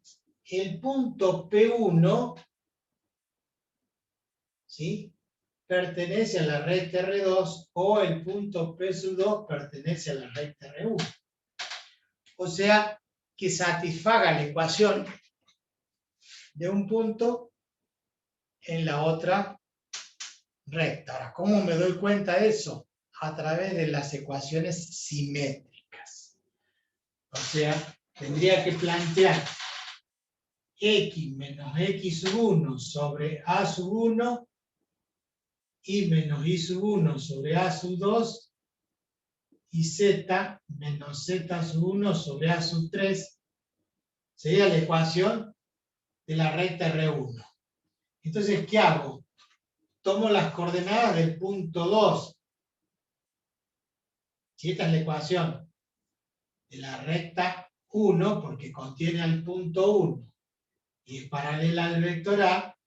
el punto P1, ¿sí?, pertenece a la recta R2 o el punto P2 pertenece a la recta R1. O sea, que satisfaga la ecuación de un punto en la otra recta. Ahora, ¿cómo me doy cuenta de eso? A través de las ecuaciones simétricas. O sea, tendría que plantear x menos x sub 1 sobre a sub 1 y menos y sub 1 sobre a sub 2 y z menos z sub 1 sobre a sub 3 sería la ecuación de la recta R1. Entonces, ¿qué hago? Tomo las coordenadas del punto 2. Si esta es la ecuación de la recta 1, porque contiene al punto 1 y es paralela al vector A,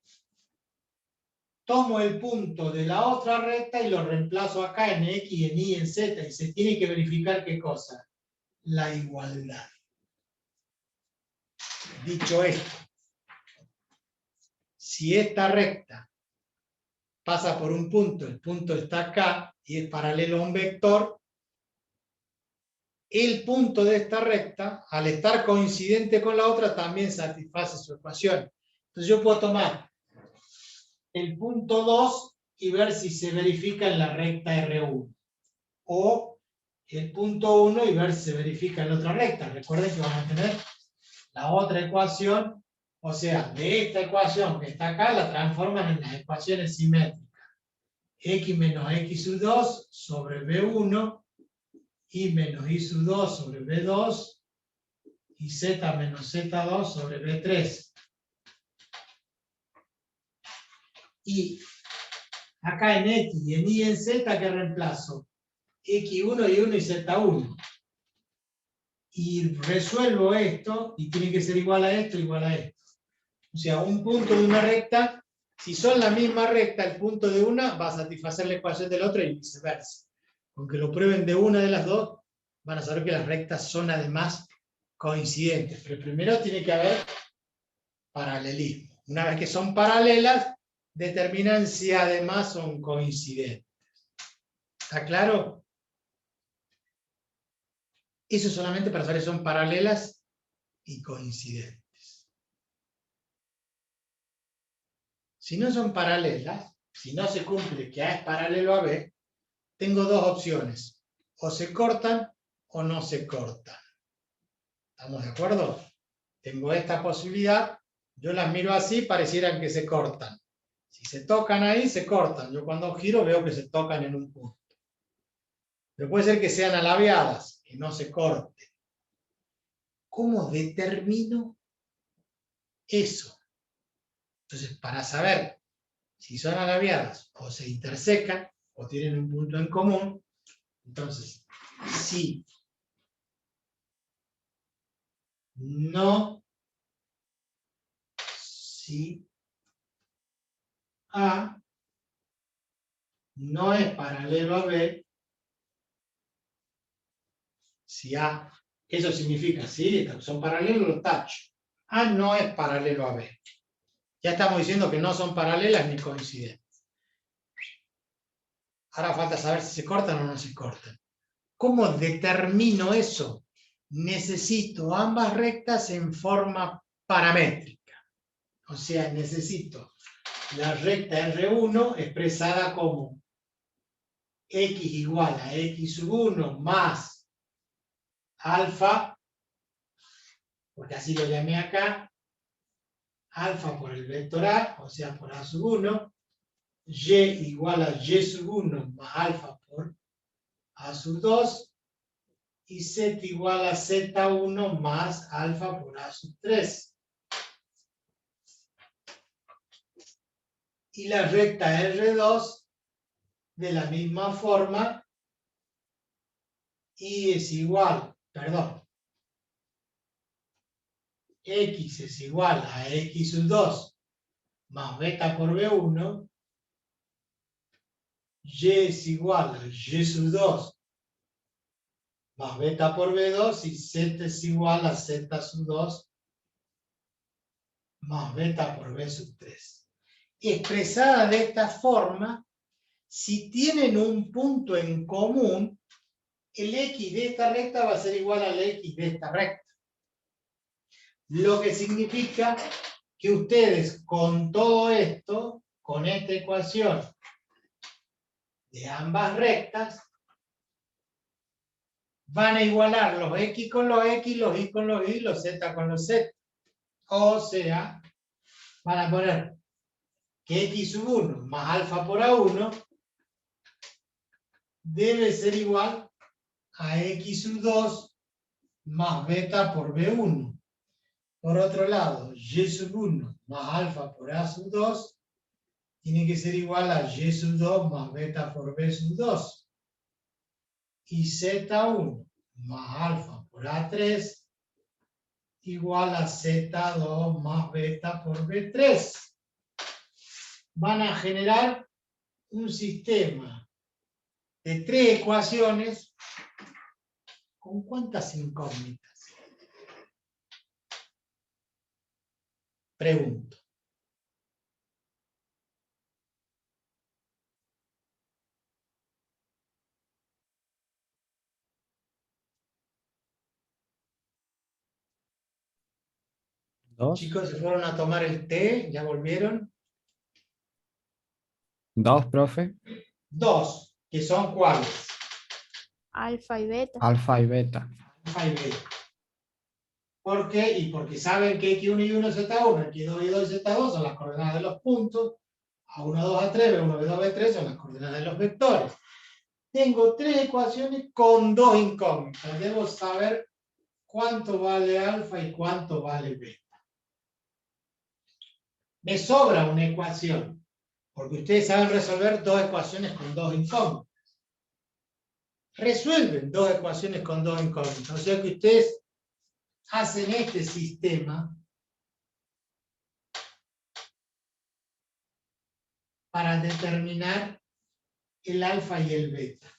tomo el punto de la otra recta y lo reemplazo acá en X, en Y, en Z, y se tiene que verificar ¿qué cosa? La igualdad. Dicho esto, si esta recta pasa por un punto, el punto está acá y es paralelo a un vector, el punto de esta recta, al estar coincidente con la otra, también satisface su ecuación. Entonces yo puedo tomar el punto 2 y ver si se verifica en la recta R1. O el punto 1 y ver si se verifica en la otra recta. Recuerden que vamos a tener la otra ecuación, o sea, de esta ecuación que está acá, la transforman en las ecuaciones simétricas. X menos X sub 2 sobre B1, Y menos Y sub 2 sobre B2, y Z menos Z2 sobre B3. Y acá en X y en Y en Z, ¿qué reemplazo? X1, Y1 y Z1. Y resuelvo esto, y tiene que ser igual a esto, igual a esto. O sea, un punto de una recta, si son la misma recta, el punto de una va a satisfacer la ecuación del otro y viceversa. Aunque lo prueben de una de las dos, van a saber que las rectas son además coincidentes. Pero primero tiene que haber paralelismo. Una vez que son paralelas, determinan si además son coincidentes. ¿Está claro? Eso solamente para saber si son paralelas y coincidentes. Si no son paralelas, si no se cumple que A es paralelo a B, tengo dos opciones. O se cortan o no se cortan. ¿Estamos de acuerdo? Tengo esta posibilidad. Yo las miro así, parecieran que se cortan. Si se tocan ahí, se cortan. Yo cuando giro veo que se tocan en un punto. Pero puede ser que sean alabeadas, que no se corten. ¿Cómo determino eso? Entonces, para saber si son alabeadas o se intersecan o tienen un punto en común, entonces, si no, si A no es paralelo a B, si A, eso significa, sí, son paralelos, los tacho. A no es paralelo a B. Ya estamos diciendo que no son paralelas ni coincidentes. Ahora falta saber si se cortan o no se cortan. ¿Cómo determino eso? Necesito ambas rectas en forma paramétrica. O sea, necesito la recta R1 expresada como X igual a X sub 1 más alfa, porque así lo llamé acá, alfa por el vector A, o sea, por A sub 1, Y igual a Y sub 1 más alfa por A sub 2, y Z igual a Z1 más alfa por A sub 3. Y la recta R2, de la misma forma, Y es igual, perdón, X es igual a X sub 2 más beta por B1, Y es igual a Y sub 2 más beta por B2 y Z es igual a Z sub 2 más beta por b sub 3. Expresada de esta forma, si tienen un punto en común, el x de esta recta va a ser igual al x de esta recta. Lo que significa que ustedes con todo esto, con esta ecuación de ambas rectas, van a igualar los x con los x, los y con los y, los z con los z. O sea, van a poner que x sub 1 más alfa por a1 debe ser igual a x sub 2 más beta por b1. Por otro lado, y sub 1 más alfa por a sub 2 tiene que ser igual a y sub 2 más beta por b sub 2. Y z1 más alfa por a3 igual a z2 más beta por b3. Van a generar un sistema de 3 ecuaciones con ¿cuántas incógnitas? Pregunto. Dos. Chicos, se fueron a tomar el té, ya volvieron. Dos, profe. 2, que son ¿cuáles? Alfa y beta. Alfa y beta. Alfa y beta. ¿Por qué? Y porque saben que x1 y 1 es z1, x2 y 2 es z2 son las coordenadas de los puntos, a1, 2, a3, b1, b2, b3 son las coordenadas de los vectores. Tengo 3 ecuaciones con 2 incógnitas. Debo saber cuánto vale alfa y cuánto vale beta. Me sobra una ecuación, porque ustedes saben resolver 2 ecuaciones con 2 incógnitas. Resuelven 2 ecuaciones con 2 incógnitas. O sea que ustedes hacen este sistema para determinar el alfa y el beta.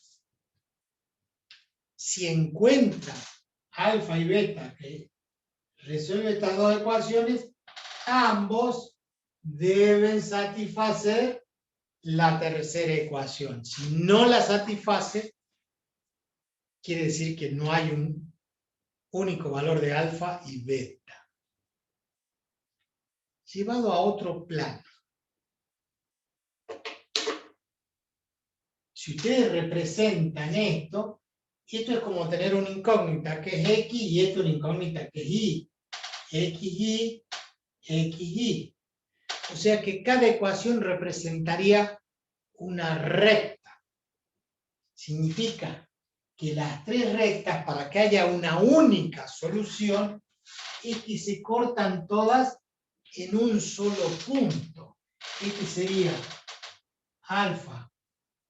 Si encuentran alfa y beta que resuelven estas 2 ecuaciones, ambos deben satisfacer la tercera ecuación. Si no la satisface, quiere decir que no hay un único valor de alfa y beta. Llevado a otro plano. Si ustedes representan esto es como tener una incógnita que es x y esto una incógnita que es y. XY, XY. O sea que cada ecuación representaría una recta. Significa que las 3 rectas, para que haya una única solución, es que se cortan todas en un solo punto. Este sería alfa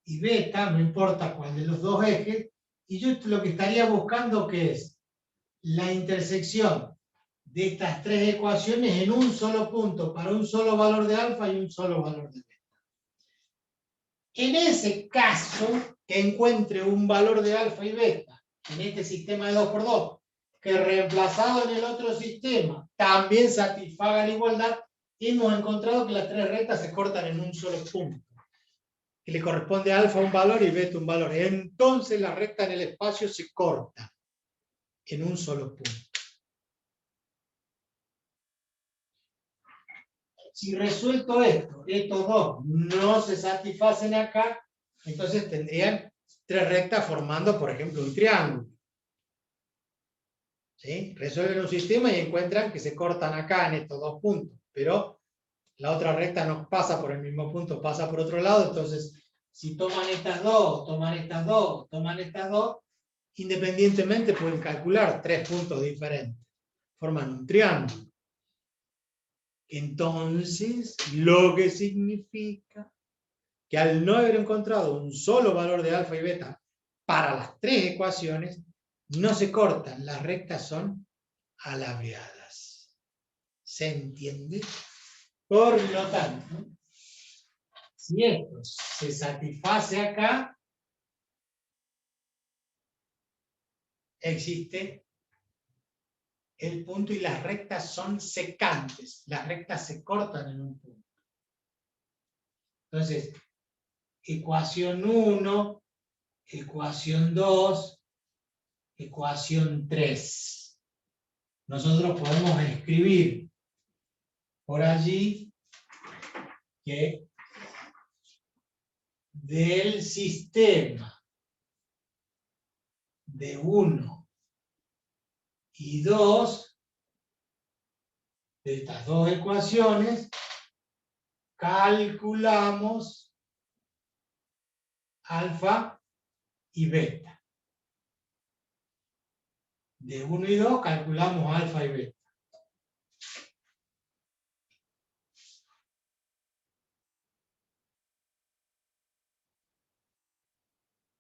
y beta, no importa cuál de los dos ejes, y yo lo que estaría buscando que es la intersección de estas 3 ecuaciones en un solo punto, para un solo valor de alfa y un solo valor de beta. En ese caso, que encuentre un valor de alfa y beta, en este sistema de 2×2, que reemplazado en el otro sistema también satisfaga la igualdad, hemos encontrado que las 3 rectas se cortan en un solo punto, que le corresponde a alfa un valor y beta un valor. Entonces la recta en el espacio se corta en un solo punto. Si resuelto esto, estos dos no se satisfacen acá, entonces tendrían 3 rectas formando, por ejemplo, un triángulo. ¿Sí? Resuelven un sistema y encuentran que se cortan acá en estos 2 puntos, pero la otra recta no pasa por el mismo punto, pasa por otro lado. Entonces, si toman estas dos, toman estas dos, toman estas dos, independientemente pueden calcular 3 puntos diferentes. Forman un triángulo. Entonces, lo que significa que al no haber encontrado un solo valor de alfa y beta para las 3 ecuaciones, no se cortan, las rectas son alargadas. ¿Se entiende? Por lo tanto, si esto se satisface acá, existe el punto y las rectas son secantes. Las rectas se cortan en un punto. Entonces, ecuación 1, ecuación 2, ecuación 3. Nosotros podemos escribir por allí que del sistema de 1 y 2, de estas dos ecuaciones, calculamos alfa y beta. De 1 y 2 calculamos alfa y beta.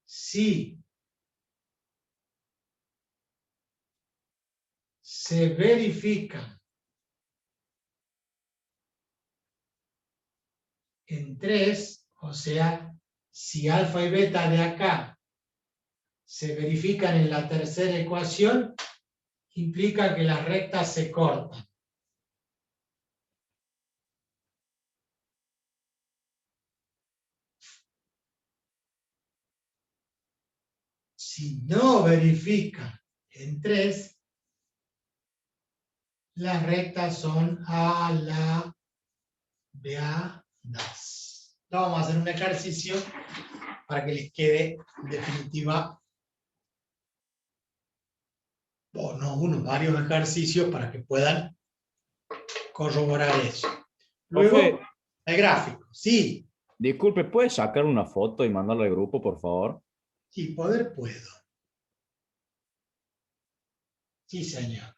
Si se verifican en 3, o sea, si alfa y beta de acá se verifican en la tercera ecuación, implica que las rectas se cortan. Si no verifican en 3, las rectas son alargadas. Vamos a hacer un ejercicio para que les quede en definitiva, o no uno, varios ejercicios para que puedan corroborar eso. Luego, Profe, el gráfico. Sí, disculpe, ¿puedes sacar una foto y mandarla al grupo, por favor? sí, poder puedo. Sí, señor.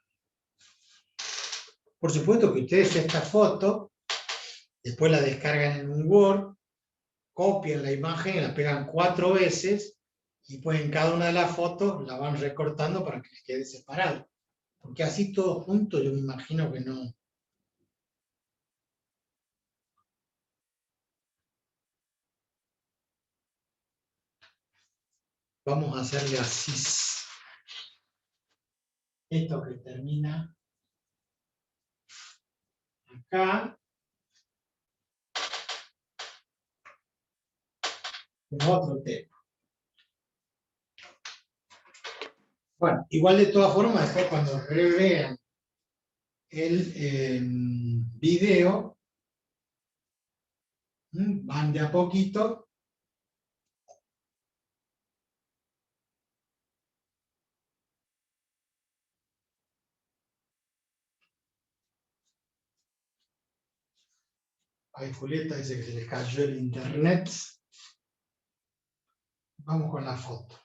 Por supuesto que ustedes esta foto, después la descargan en un Word, copian la imagen y la pegan 4 veces y pues en cada una de las fotos la van recortando para que les quede separado. Porque así todo junto yo me imagino que no. Vamos a hacerle así. Esto que termina acá. Es otro tema. Bueno, igual de todas formas, después cuando revean el video, van de a poquito. Ay, Julieta dice que se le cayó el internet. Vamos con la foto.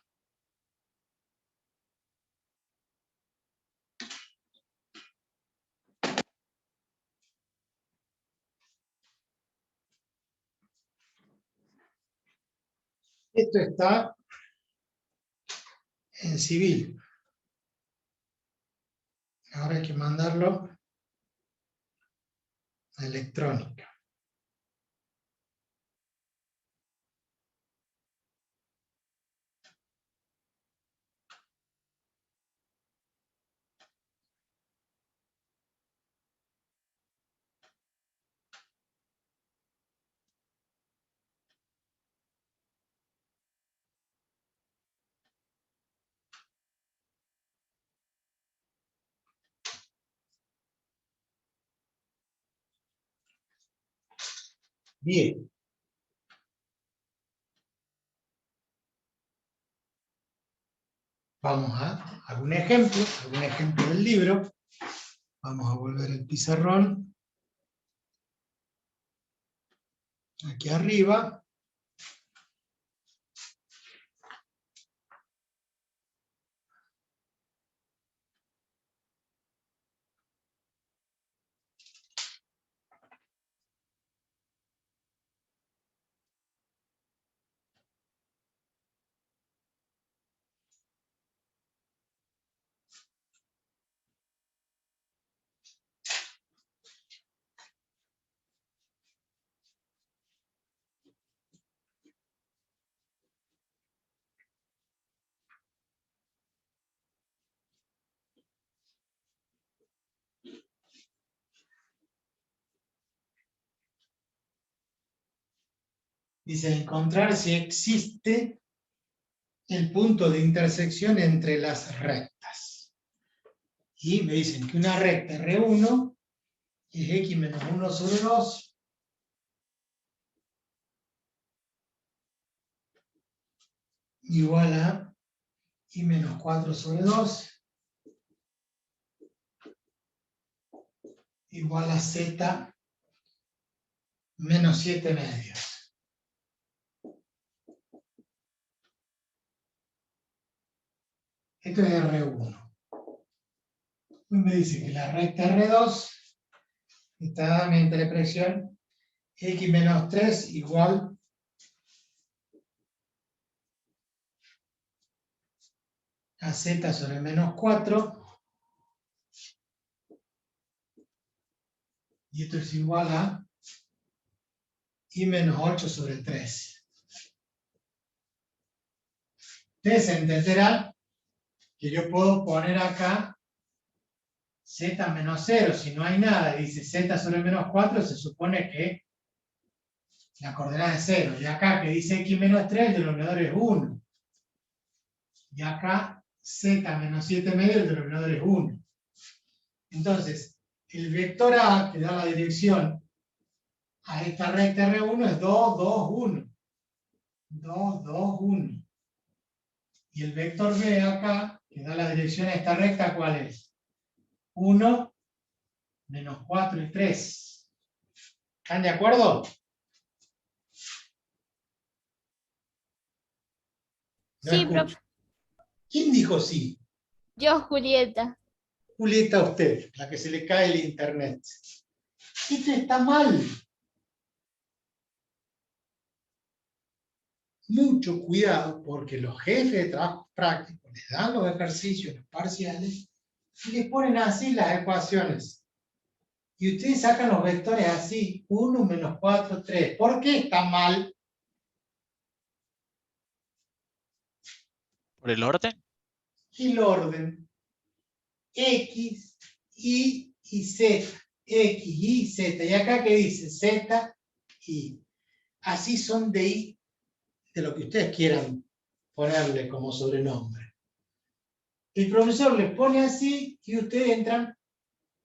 Esto está en civil. Ahora hay que mandarlo a electrónica. Bien. Vamos a algún ejemplo del libro. Vamos a volver el pizarrón aquí arriba. Dice encontrar si existe el punto de intersección entre las rectas. Y me dicen que una recta R1 es X menos 1 sobre 2 igual a Y menos 4 sobre 2 igual a Z menos 7 medios. Esto es R1. Me dice que la recta R2 está dada mediante la expresión X menos 3 igual a Z sobre menos 4. Y esto es igual a Y menos 8 sobre 3. Ustedes entenderán que yo puedo poner acá Z menos 0, si no hay nada, dice Z sobre menos 4, se supone que la coordenada es 0. Y acá que dice X menos 3, el denominador es 1. Y acá Z menos 7 medios, el denominador es 1. Entonces, el vector A, que da la dirección a esta recta R1, es 2, 2, 1. 2, 2, 1. Y el vector B acá, que da la dirección a esta recta, ¿cuál es? 1, menos 4 y 3. ¿Están de acuerdo? No Sí, escucho. profe. ¿Quién dijo sí? Yo, Julieta. Julieta, usted, la que se le cae el internet. Esto está mal. Mucho cuidado, porque los jefes de trabajo práctico les dan los ejercicios, los parciales, y les ponen así las ecuaciones. Y ustedes sacan los vectores así, 1 menos 4, 3. ¿Por qué está mal? ¿Por el orden? El orden. X, Y y Z. X, Y, Z. Y acá que dice Z, Y. Así son de Y, de lo que ustedes quieran ponerle como sobrenombre. El profesor les pone así y ustedes entran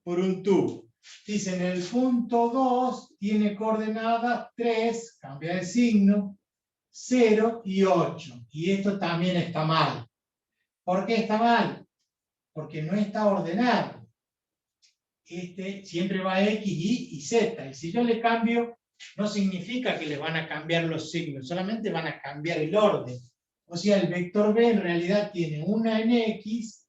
por un tubo. Dicen el punto 2 tiene coordenadas 3, cambia de signo, 0 y 8. Y esto también está mal. ¿Por qué está mal? Porque no está ordenado. Este siempre va X, Y y Z. Y si yo le cambio, no significa que les van a cambiar los signos, solamente van a cambiar el orden. O sea, el vector B en realidad tiene 1 en X,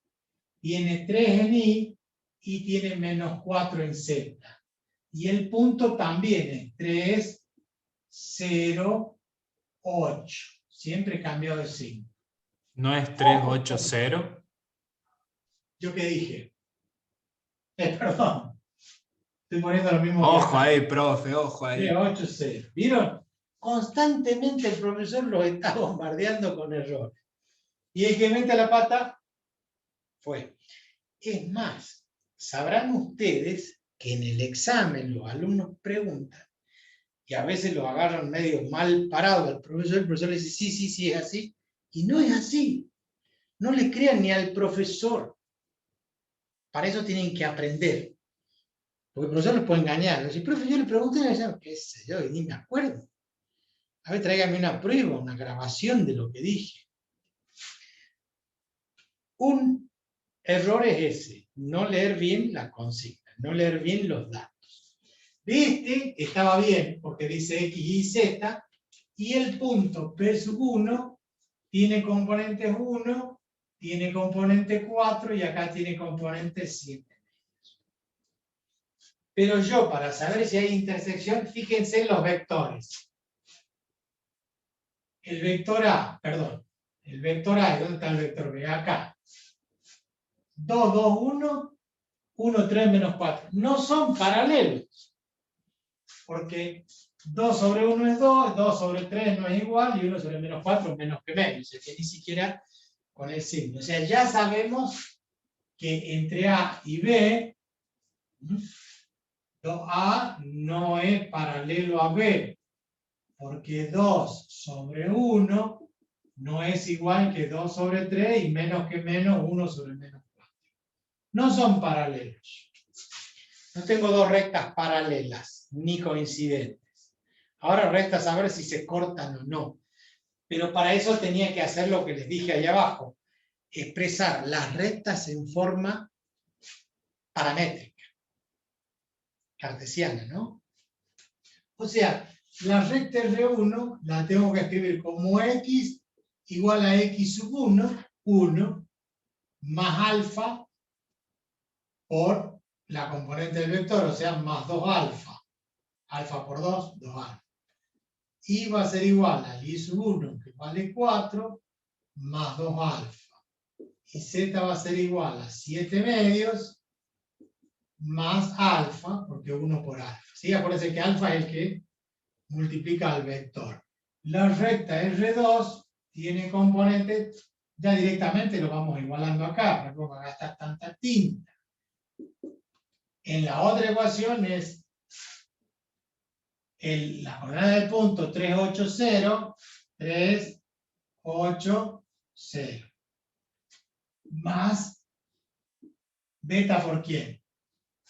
tiene 3 en Y y tiene menos 4 en Z. Y el punto también es 3, 0, 8. Siempre cambiado de signo. ¿No es 380? ¿Yo qué dije? Perdón. Estoy poniendo lo mismo. Ojo ahí, profe, ojo ahí. 3, 8, 0. ¿Vieron? Constantemente el profesor los está bombardeando con errores. Y el que mete la pata fue. Es más, sabrán ustedes que en el examen los alumnos preguntan y a veces los agarran medio mal parado al profesor, el profesor le dice sí, sí, sí, es así. Y no es así. No le crean ni al profesor. Para eso tienen que aprender. Porque el profesor les puede engañar. Le dice, profe, yo le pregunté, y me dicen, qué sé yo, y ni me acuerdo. A ver, tráigame una prueba, una grabación de lo que dije. Un error es ese, no leer bien la consigna, no leer bien los datos. De este estaba bien, porque dice X, Y, Z, y el punto P sub 1 tiene componentes 1, tiene componente 4, y acá tiene componente 7. Pero yo, para saber si hay intersección, fíjense en los vectores. El vector A, perdón, el vector A, ¿dónde está el vector B? Acá. 2, 2, 1, 1, 3, menos 4. No son paralelos. Porque 2 sobre 1 es 2, 2 sobre 3 no es igual, y 1 sobre menos 4 es menos que menos. O sea, que ni siquiera con el signo. O sea, ya sabemos que entre A y B, A no es paralelo a B. porque 2 sobre 1 no es igual que 2 sobre 3 y menos que menos 1 sobre menos 4. No son paralelos. No tengo dos rectas paralelas, ni coincidentes. Ahora resta saber si se cortan o no. Pero para eso tenía que hacer lo que les dije ahí abajo. Expresar las rectas en forma paramétrica. Cartesiana, ¿no? O sea, la recta R1 la tengo que escribir como X igual a X sub 1, más alfa por la componente del vector, o sea, más 2 alfa. Alfa por 2, 2 alfa. Y va a ser igual al I sub 1, que vale 4, más 2 alfa. Y Z va a ser igual a 7 medios, más alfa, porque 1 por alfa. ¿Sí? Acuérdense que alfa es el que multiplica al vector. La recta R2 tiene componentes, ya directamente lo vamos igualando acá, para que no gastar tanta tinta. En la otra ecuación es la coordenada del punto 380, 380. Más beta por quién?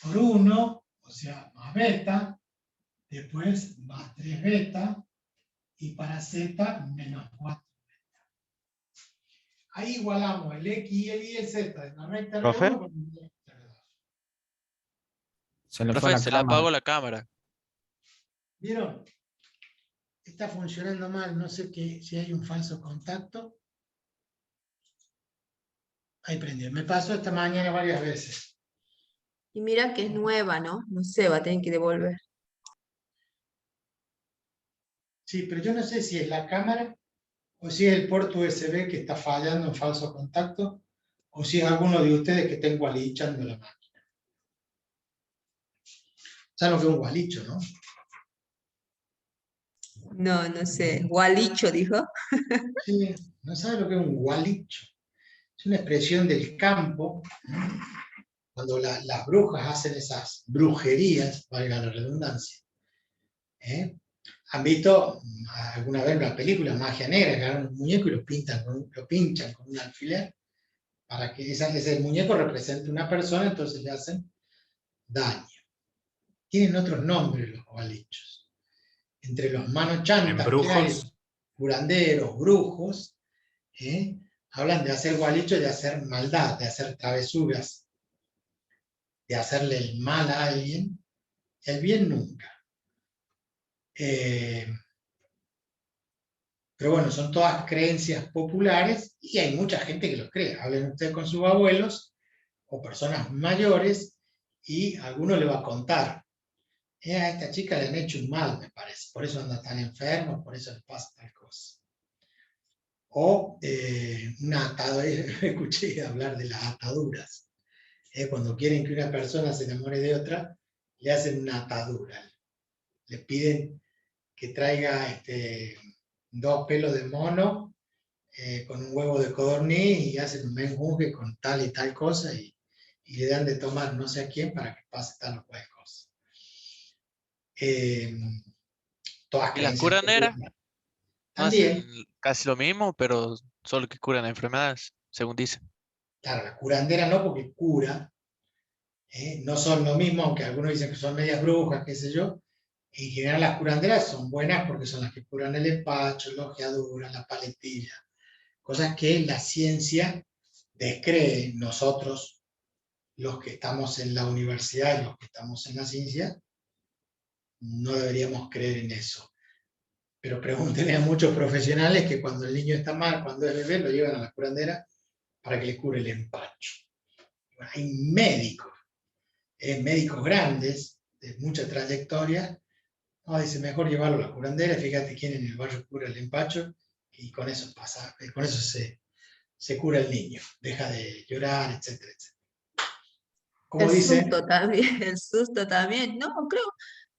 Por 1, o sea, más beta, después más 3 beta, y para z menos 4 beta. Ahí igualamos el x y el y y el z de la recta ¿Profe? R1 con el recta R2. Se le fue Profe, la se le cámara. apagó la cámara. ¿Vieron? Está funcionando mal, no sé si hay un falso contacto. Ahí prendió. Me pasó esta mañana varias veces. Y mira que es nueva, ¿no? No sé, va a tener que devolver. Sí, pero yo no sé si es la cámara o si es el puerto USB que está fallando en falso contacto o si es alguno de ustedes que está engualichando la máquina. ¿Saben lo que es un gualicho, no? No, no sé. Gualicho, dijo. Sí, no saben lo que es un gualicho. Es una expresión del campo, ¿no? Cuando las brujas hacen esas brujerías, valga la redundancia. ¿Eh? ¿Han visto alguna vez la película Magia Negra, que agarran un muñeco y lo pinchan con un alfiler para que ese muñeco represente una persona, entonces le hacen daño? Tienen otros nombres los gualichos. Entre los manochantas que hay, Embrujos. curanderos, brujos, hablan de hacer gualichos, de hacer maldad, de hacer travesuras, de hacerle el mal a alguien, el bien nunca. Pero bueno, son todas creencias populares y hay mucha gente que los cree. Hablen ustedes con sus abuelos o personas mayores y alguno le va a contar. A esta chica le han hecho un mal, me parece. Por eso anda tan enfermo, por eso le pasa tal cosa. O una atadura, escuché hablar de las ataduras. Cuando quieren que una persona se enamore de otra, le hacen una atadura. Le piden que traiga 2 pelos de mono con un huevo de codorniz y hacen un menjunje con tal y tal cosa y le dan de tomar no sé a quién para que pase tal o cual cosa. Todas ¿Y las creencias curanderas? populares. Hacen También, casi lo mismo, pero solo que curan enfermedades, según dicen. claro, la curandera no, porque cura, no son lo mismo, aunque algunos dicen que son medias brujas, qué sé yo. En general las curanderas son buenas porque son las que curan el empacho, la ojeadura, la paletilla, cosas que la ciencia descree. Nosotros, los que estamos en la universidad y los que estamos en la ciencia, no deberíamos creer en eso. Pero pregúntenle a muchos profesionales que cuando el niño está mal, cuando es bebé, lo llevan a la curandera para que le cure el empacho. Hay médicos, médicos grandes, de mucha trayectoria. No, dice, mejor llevarlo a la curandera, fíjate quién en el barrio cura el empacho, y con eso pasa, con eso se cura el niño, deja de llorar, etcétera, etcétera. Como El dice, susto también, el susto también. No, creo.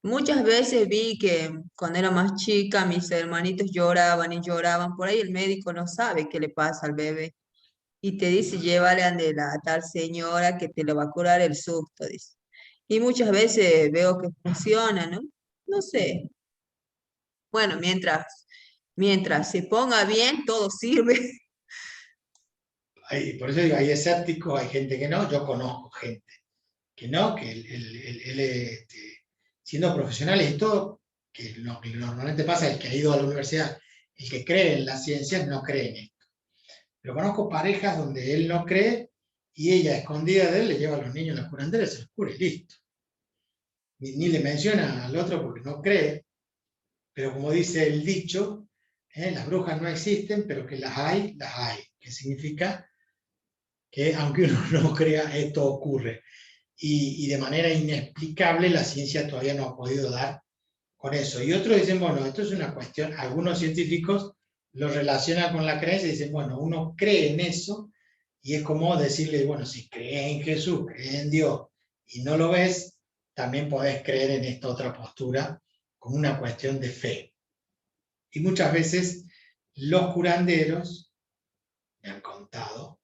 Muchas veces vi que cuando era más chica mis hermanitos lloraban y lloraban. Por ahí el médico no sabe qué le pasa al bebé. Y te dice, llévale a la tal señora que te lo va a curar el susto, dice. Y muchas veces veo que funciona, ¿no? No sé. bueno, mientras se ponga bien, todo sirve. Por eso digo, hay escépticos, hay gente que no, yo conozco gente que no, que él, siendo profesionales y todo, que lo que normalmente pasa es el que ha ido a la universidad, el que cree en las ciencias no cree en esto. Pero conozco parejas donde él no cree y ella, a escondida de él, le lleva a los niños a la curandera y se los cura y listo. Ni le menciona al otro porque no cree, pero como dice el dicho, las brujas no existen, pero que las hay, que significa que aunque uno no crea, esto ocurre. Y de manera inexplicable la ciencia todavía no ha podido dar con eso. Y otros dicen, bueno, esto es una cuestión, algunos científicos lo relacionan con la creencia y dicen, bueno, uno cree en eso, y es como decirle, bueno, si crees en Jesús, crees en Dios, y no lo ves, también podés creer en esta otra postura como una cuestión de fe. Y muchas veces los curanderos, me han contado,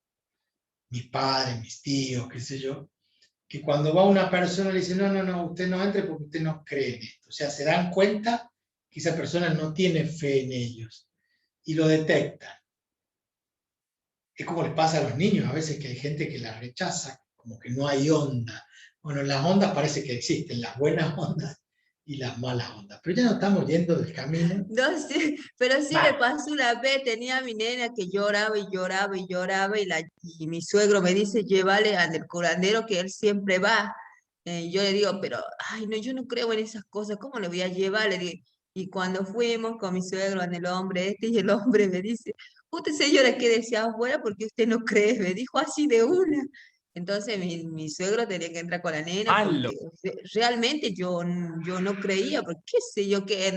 mis padres, mis tíos, qué sé yo, que cuando va una persona le dice, no, usted no entre porque usted no cree en esto. O sea, se dan cuenta que esa persona no tiene fe en ellos y lo detectan. Es como les pasa a los niños, a veces que hay gente que la rechaza, como que no hay onda. Bueno, las ondas parece que existen, las buenas ondas y las malas ondas. Pero ya no estamos yendo del camino. No sé, pero sí me pasó una vez, tenía a mi nena que lloraba y lloraba y lloraba y mi suegro me dice, llévale al curandero que él siempre va. Yo le digo, pero, ay, no, yo no creo en esas cosas, ¿cómo le voy a llevar? Le digo, y cuando fuimos con mi suegro en el hombre y el hombre me dice, usted señora, ¿qué decía afuera? Porque usted no cree, me dijo así de una. Entonces mi suegro tenía que entrar con la nena Malo. porque realmente yo no creía, porque qué sé yo, que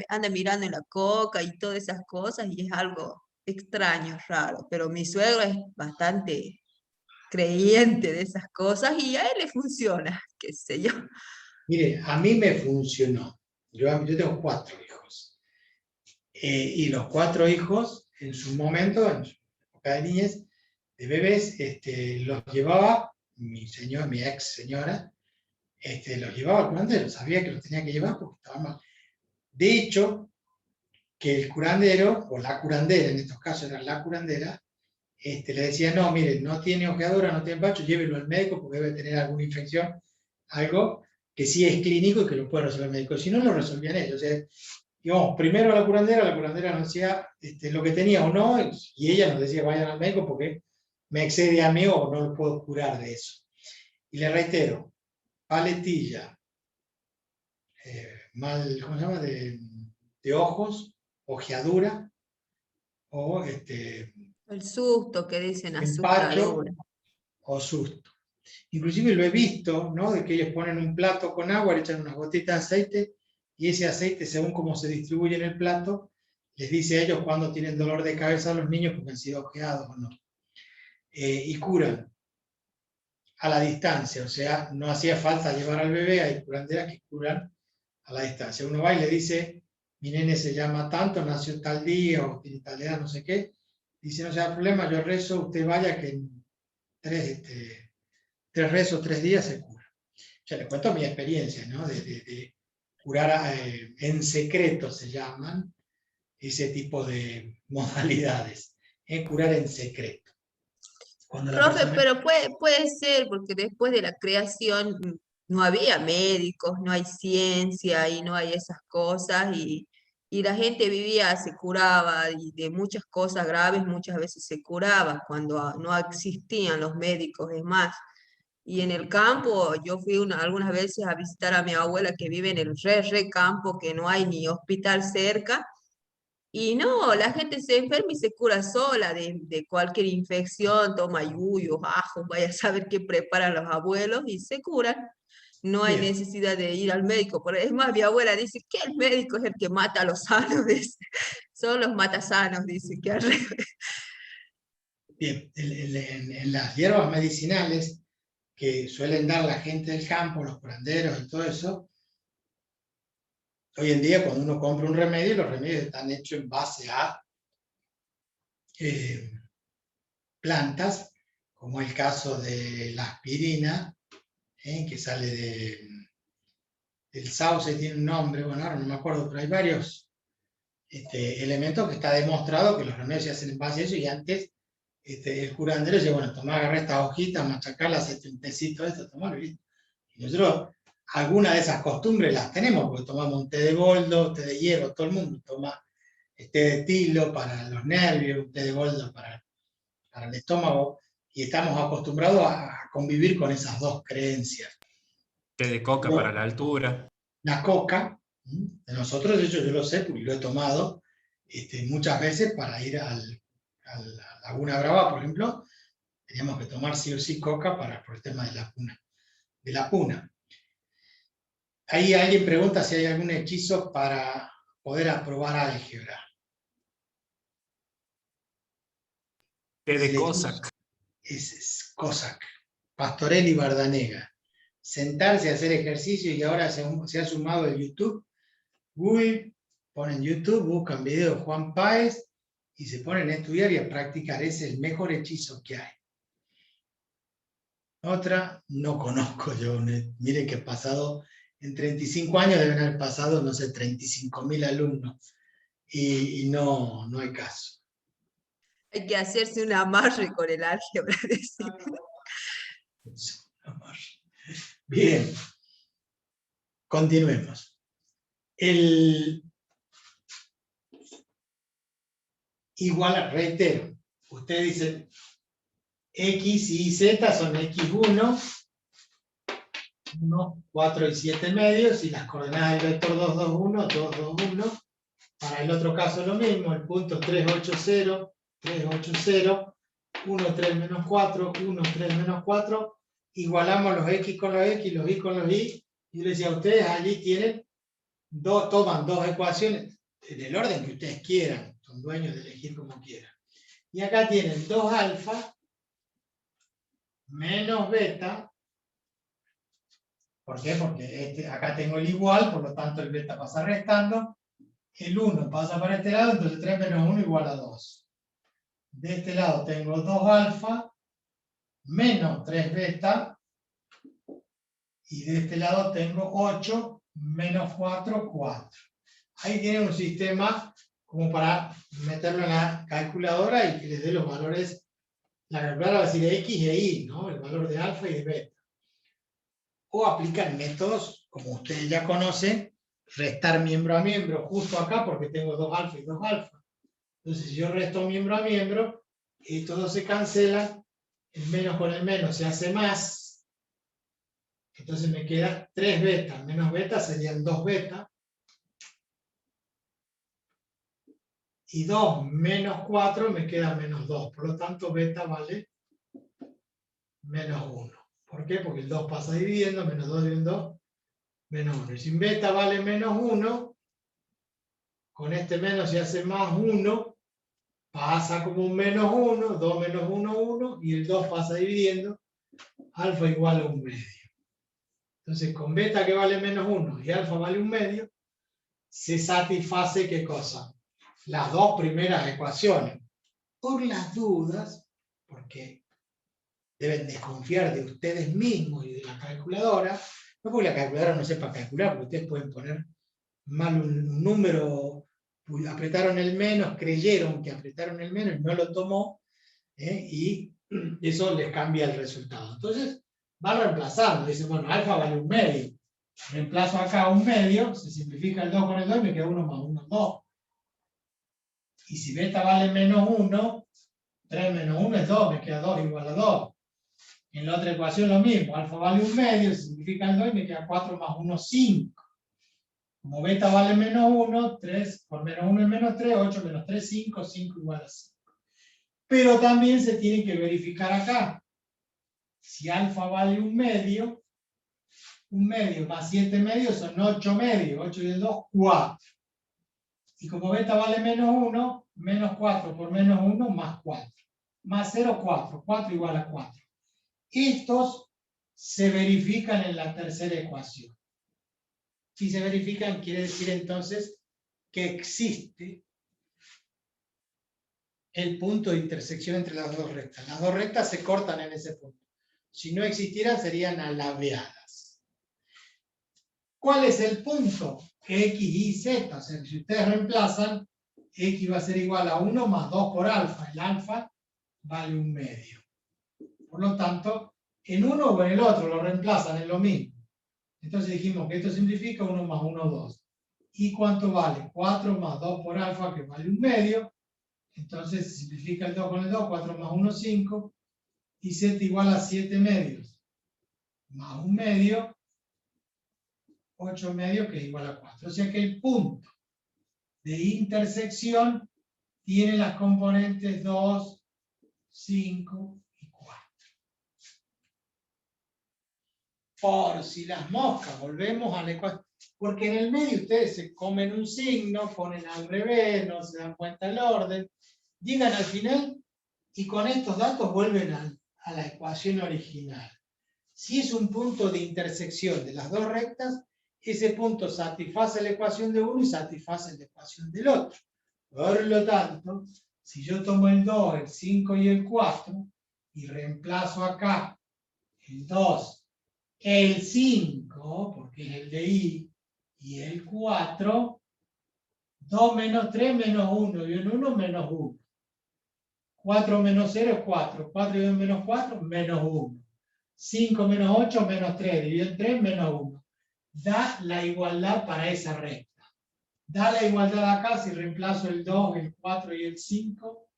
anda mirando en la coca y todas esas cosas y es algo extraño, raro, pero mi suegro es bastante creyente de esas cosas y a él le funciona, qué sé yo. Mire, a mí me funcionó. Yo tengo 4 hijos. Y los 4 hijos, en su momento, en su época de niñez, de bebés, los llevaba mi ex señora, los llevaba al curandero, sabía que los tenía que llevar porque estaban mal. De hecho, que el curandero, o la curandera, en estos casos era la curandera, le decía, no, mire, no tiene ojeadura, no tiene empacho, llévelo al médico porque debe tener alguna infección, algo que sí es clínico y que lo puede resolver el médico. Si no, lo resolvían ellos. O sea, íbamos primero a la curandera nos decía lo que tenía o no, y ella nos decía, vayan al médico porque me excede a mí o no lo puedo curar de eso. Y le reitero, paletilla, ¿cómo se llama? De ojos, ojeadura, o El susto que dicen empacho asustadura. o susto. Inclusive lo he visto, ¿no? De que ellos ponen un plato con agua, le echan unas gotitas de aceite, y ese aceite, según cómo se distribuye en el plato, les dice a ellos cuando tienen dolor de cabeza a los niños porque han sido ojeados o no. Y curan a la distancia, o sea, no hacía falta llevar al bebé, hay curanderas que curan a la distancia. Uno va y le dice, mi nene se llama tanto, nació tal día, o tiene tal edad, no sé qué, dice, no sea problema, yo rezo, usted vaya que en 3 rezos, 3 días se cura. Ya les cuento mi experiencia, ¿no? De curar en secreto, se llaman ese tipo de modalidades, curar en secreto. Cuando la Profe, persona... pero puede ser, porque después de la creación no había médicos, no hay ciencia y no hay esas cosas, y la gente vivía, se curaba, y de muchas cosas graves muchas veces se curaba cuando no existían los médicos, es más. Y en el campo, yo fui algunas veces a visitar a mi abuela que vive en el re campo, que no hay ni hospital cerca, y no, la gente se enferma y se cura sola de cualquier infección, toma yuyos, ajos, vaya a saber qué preparan los abuelos y se curan. No hay Bien, necesidad de ir al médico. Es más, mi abuela dice que el médico es el que mata a los sanos, dice. Son los matasanos, dice que al revés. bien. En las hierbas medicinales que suelen dar la gente del campo, los curanderos y todo eso, hoy en día cuando uno compra un remedio, los remedios están hechos en base a plantas, como el caso de la aspirina, que sale del sauce, tiene un nombre, bueno, ahora no me acuerdo, pero hay varios elemento que está demostrado que los remedios se hacen en base a eso, y antes el curandero dice, bueno, tomá, agarrá estas hojitas, machacarlas, hacete un tecito, esto, tomalo, y listo. Y nosotros, algunas de esas costumbres las tenemos, porque tomamos un té de boldo, té de hierro, todo el mundo toma té de tilo para los nervios, un té de boldo para el estómago, y estamos acostumbrados a convivir con esas dos creencias. Té de coca para la altura. La coca, de nosotros, de hecho yo lo sé, porque lo he tomado muchas veces para ir a la Laguna Brava, por ejemplo, teníamos que tomar sí o sí coca por el tema de la puna. Ahí alguien pregunta si hay algún hechizo para poder aprobar álgebra. Té de Cossack. Es Cossack, Pastorelli y Bardanega. Sentarse a hacer ejercicio, y ahora se ha sumado el YouTube. Google, ponen YouTube, buscan video de Juan Páez y se ponen a estudiar y a practicar. Es el mejor hechizo que hay. Otra, no conozco yo. Miren que he pasado, en 35 años deben haber pasado, no sé, 35.000 alumnos. Y no hay caso. Hay que hacerse un amarre con el álgebra. Bien, continuemos. Igual, reitero, usted dice X y Z son X1, 1, 4 y 7 medios, y las coordenadas del vector 2, 2, 1, 2, 2, 1. Para el otro caso lo mismo, el punto 3, 8, 0, 3, 8, 0, 1, 3, menos 4, 1, 3, menos 4, igualamos los X con los X, los Y con los Y, y yo les decía a ustedes, allí tienen toman dos ecuaciones, en el orden que ustedes quieran, son dueños de elegir como quieran. Y acá tienen 2 alfa menos beta. ¿Por qué? Porque acá tengo el igual, por lo tanto el beta pasa restando. El 1 pasa para este lado, entonces 3 menos 1 igual a 2. De este lado tengo 2 alfa menos 3 beta. Y de este lado tengo 8 menos 4, 4. Ahí tienen un sistema como para meterlo en la calculadora y que les dé los valores. La calculadora va a decir X e Y, ¿no? El valor de alfa y de beta. O aplican métodos, como ustedes ya conocen, restar miembro a miembro, justo acá, porque tengo 2 alfa y 2 alfa. Entonces, si yo resto miembro a miembro, estos dos se cancelan, el menos con el menos se hace más, entonces me queda 3 beta, menos beta serían 2 beta, y 2 menos 4 me queda menos 2, por lo tanto beta vale menos 1. ¿Por qué? Porque el 2 pasa dividiendo, menos 2 dividiendo 2, menos 1. Y si beta vale menos 1, con este menos se hace más 1, pasa como un menos 1, 2 menos 1, 1, y el 2 pasa dividiendo, alfa igual a 1 medio. Entonces, con beta que vale menos 1 y alfa vale 1 medio, se satisface, ¿qué cosa? Las dos primeras ecuaciones. Por las dudas, porque deben desconfiar de ustedes mismos y de la calculadora, no porque la calculadora no sepa calcular, porque ustedes pueden poner mal un número, apretaron el menos, creyeron que apretaron el menos y no lo tomó, y eso les cambia el resultado. Entonces, van reemplazando, dicen, bueno, alfa vale 1 medio, reemplazo acá 1 medio, se simplifica el 2 con el 2 y me queda 1 más 1, 2. Y si beta vale menos 1, 3 menos 1 es 2, me queda 2 igual a 2. En la otra ecuación lo mismo, alfa vale 1 medio, se simplifica el 2 y me queda 4 más 1, 5. Como beta vale menos 1, 3 por menos 1 es menos 3, 8 menos 3, 5, 5 igual a 5. Pero también se tiene que verificar acá. Si alfa vale 1 medio más 7 medios son 8 medios, 8 y el 2, 4. Y como beta vale menos 1, menos 4 por menos 1, más 4. Más 0, 4. 4 igual a 4. Estos se verifican en la tercera ecuación. Si se verifican, quiere decir entonces que existe el punto de intersección entre las dos rectas. Las dos rectas se cortan en ese punto. Si no existieran, serían alabeadas. ¿Cuál es el punto? X, Y, Z. O sea, si ustedes reemplazan, X va a ser igual a 1 más 2 por alfa. El alfa vale 1/2. Por lo tanto, en uno o en el otro lo reemplazan, es lo mismo. Entonces dijimos que esto simplifica 1 más 1, 2. ¿Y cuánto vale? 4 más 2 por alfa, que vale 1/2. Entonces se simplifica el 2 con el 2, 4 más 1, 5. Y z igual a 7/2. Más 1/2, 8/2, que es igual a 4. O sea que el punto de intersección tiene las componentes 2, 5 y 4. Por si las moscas, volvemos a la ecuación. Porque en el medio ustedes se comen un signo, ponen al revés, no se dan cuenta del orden, llegan al final y con estos datos vuelven a la ecuación original. Si es un punto de intersección de las dos rectas, ese punto satisface la ecuación de uno y satisface la ecuación del otro. Por lo tanto, si yo tomo el 2, el 5 y el 4 y reemplazo acá el 2, el 5, porque es el de I, y el 4, 2 menos 3 menos 1, y un 1 menos 1. 4 menos 0 es 4, 4 y 2 menos 4, menos 1. 5 menos 8 menos 3, dividido en 3 menos 1. Da la igualdad para esa recta. Da la igualdad acá si reemplazo el 2, el 4 y el 5.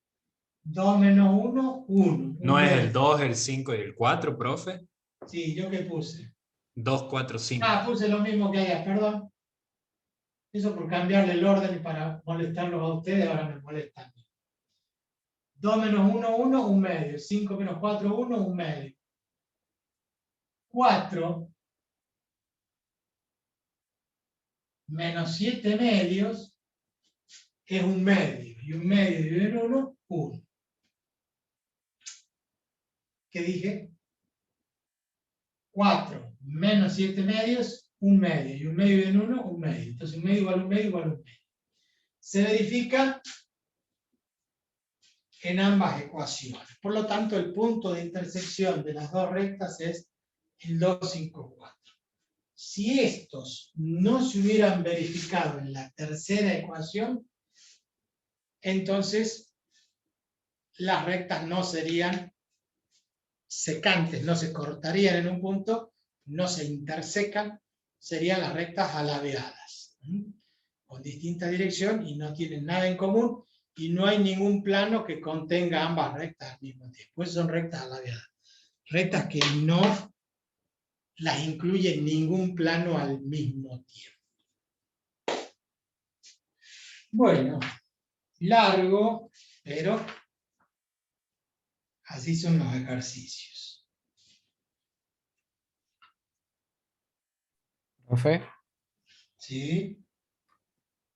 2 menos 1, 1. ¿No es el 2, el 5 y el 4, profe? Sí, ¿yo qué puse? 2, 4, 5. Ah, puse lo mismo que allá, perdón. Eso por cambiarle el orden y para molestarlos a ustedes, ahora me molestan. 2 menos 1, 1, 1/2. 5 menos 4, 1, 1/2. 4 menos 7/2 es 1/2. Y 1/2 dividido en 1, 1. ¿Qué dije? 4 menos 7/2, 1/2. Y 1/2 dividido en 1, 1/2. Entonces 1/2 igual a 1/2 igual a 1/2. Se verifica en ambas ecuaciones. Por lo tanto, el punto de intersección de las dos rectas es el 2, 5, 4. Si estos no se hubieran verificado en la tercera ecuación, entonces las rectas no serían secantes, no se cortarían en un punto, no se intersecan, serían las rectas alabeadas, con distinta dirección y no tienen nada en común, y no hay ningún plano que contenga ambas rectas al mismo tiempo. Pues son rectas alabeadas. Rectas que no las incluye ningún plano al mismo tiempo. Bueno, largo, pero así son los ejercicios. Profe, ¿Sí?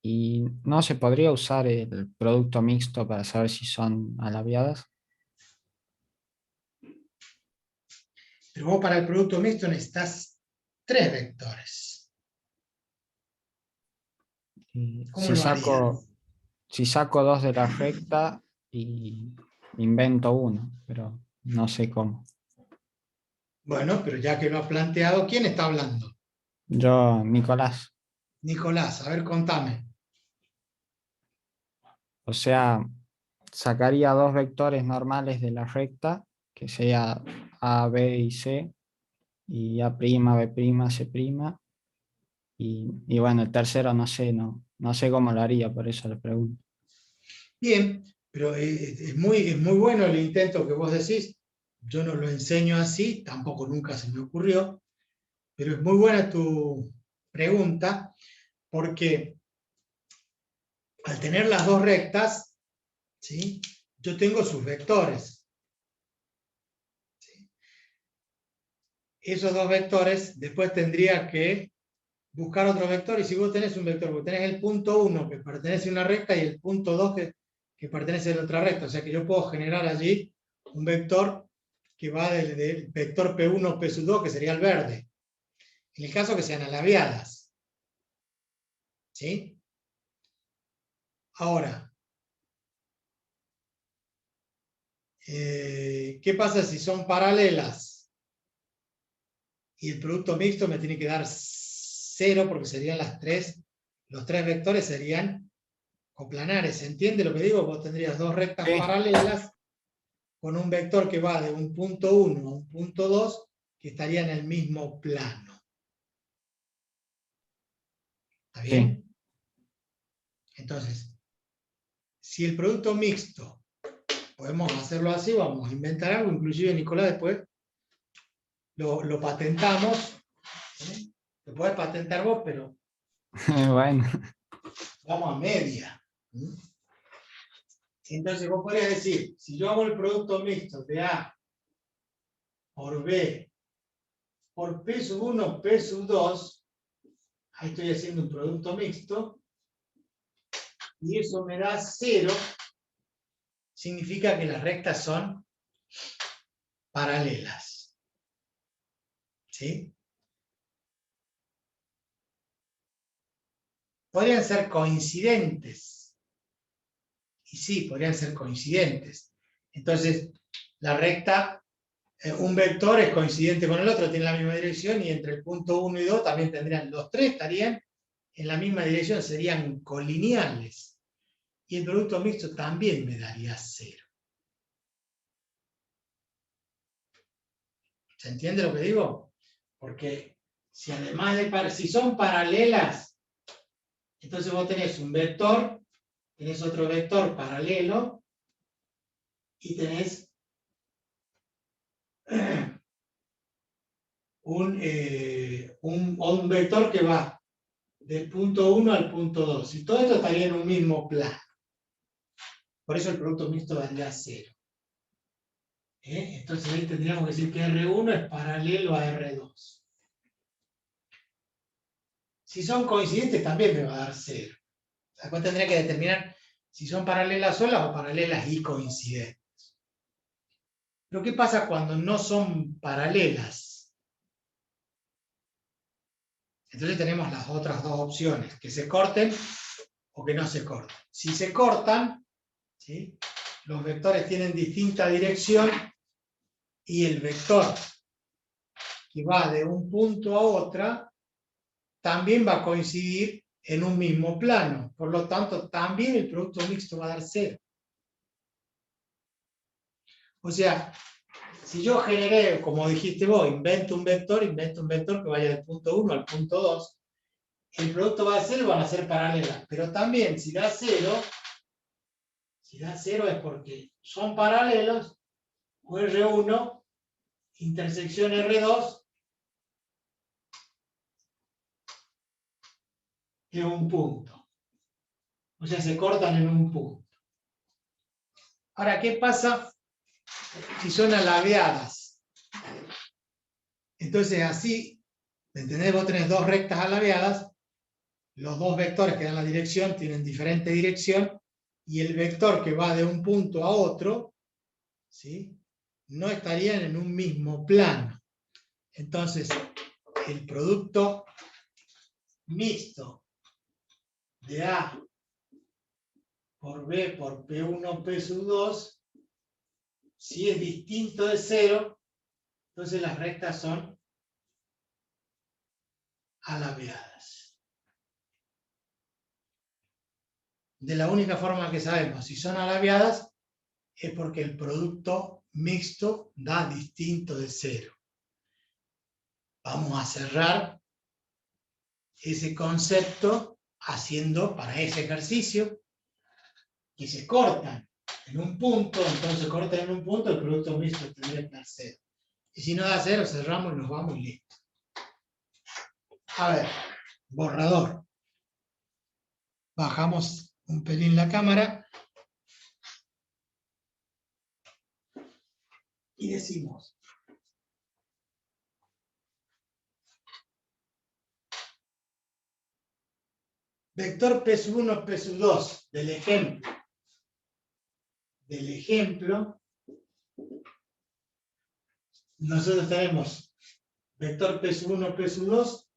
¿y no se podría usar el producto mixto para saber si son alabeadas? Pero vos para el producto mixto necesitas 3 vectores. ¿Cómo Si lo saco, harías? si saco 2 de la recta y invento uno, pero no sé cómo. Bueno, pero ya que lo has planteado, ¿quién está hablando? Yo, Nicolás, Nicolás, a ver, contame. o sea, sacaría 2 vectores normales de la recta, que sea A, B y C, y A', B', C', y bueno, el tercero no sé cómo lo haría, por eso le pregunto. Bien, pero es muy bueno el intento que vos decís. Yo no lo enseño así, tampoco nunca se me ocurrió, pero es muy buena tu pregunta, porque al tener las dos rectas, ¿sí?, yo tengo sus vectores. ¿Sí? Esos dos vectores, después tendría que buscar otro vector, y si vos tenés un vector, vos tenés el punto 1 que pertenece a una recta y el punto 2 que pertenece a la otra recta, o sea que yo puedo generar allí un vector que va del vector P1, P2, que sería el verde, en el caso que sean alabeadas. ¿Sí? Ahora, ¿qué pasa si son paralelas? Y el producto mixto me tiene que dar 0, porque serían los tres vectores serían coplanares. ¿Se entiende lo que digo? Vos tendrías dos rectas Sí. paralelas con un vector que va de un punto 1 a un punto 2 que estaría en el mismo plano. ¿Está bien? Entonces, si el producto mixto, podemos hacerlo así, vamos a inventar algo, inclusive Nicolás después lo patentamos. ¿Sí? Lo podés patentar vos, pero Bueno, vamos a media. ¿Mm? Entonces vos podrías decir, si yo hago el producto mixto de A por B por P sub 1, P sub 2, ahí estoy haciendo un producto mixto, y eso me da 0, significa que las rectas son paralelas. ¿Sí? Podrían ser coincidentes. Y sí, podrían ser coincidentes. Entonces, la recta, un vector es coincidente con el otro, tiene la misma dirección, y entre el punto 1 y 2 también tendrían, los tres estarían en la misma dirección, serían colineales. Y el producto mixto también me daría 0. ¿Se entiende lo que digo? Porque si además de si son paralelas, entonces vos tenés un vector, tenés otro vector paralelo, y tenés un vector que va del punto 1 al punto 2. Y todo esto estaría en un mismo plano. Por eso el producto mixto daría 0. Entonces ahí tendríamos que decir que R1 es paralelo a R2. Si son coincidentes también me va a dar 0. Después tendría que determinar si son paralelas solas o paralelas y coincidentes. Pero ¿qué pasa cuando no son paralelas? Entonces tenemos las otras dos opciones, que se corten o que no se corten. Si se cortan, ¿sí?, los vectores tienen distinta dirección y el vector que va de un punto a otra también va a coincidir en un mismo plano. Por lo tanto, también el producto mixto va a dar 0. O sea, si yo generé, como dijiste vos, invento un vector que vaya del punto 1 al punto 2, el producto va a dar 0 y van a ser paralelas. Pero también, si da 0 es porque son paralelos, o R1, intersección R2, es un punto. O sea, se cortan en un punto. Ahora, ¿qué pasa si son alabeadas? Entonces, así, ¿entendés? Vos tenés dos rectas alabeadas, los dos vectores que dan la dirección tienen diferente dirección, y el vector que va de un punto a otro, ¿sí?, no estarían en un mismo plano. Entonces, el producto mixto de A por B por P1, P sub 2, si es distinto de 0, entonces las rectas son alabeadas. De la única forma que sabemos si son alabeadas es porque el producto mixto da distinto de 0. Vamos a cerrar ese concepto haciendo para ese ejercicio que se cortan en un punto, entonces cortan en un punto, el producto mixto tendría que dar 0. Y si no da 0, cerramos y nos vamos y listo. A ver, borrador. Bajamos un pelín la cámara y decimos: vector P sub 1, P sub 2 del ejemplo, nosotros tenemos vector P sub 1, P sub 2,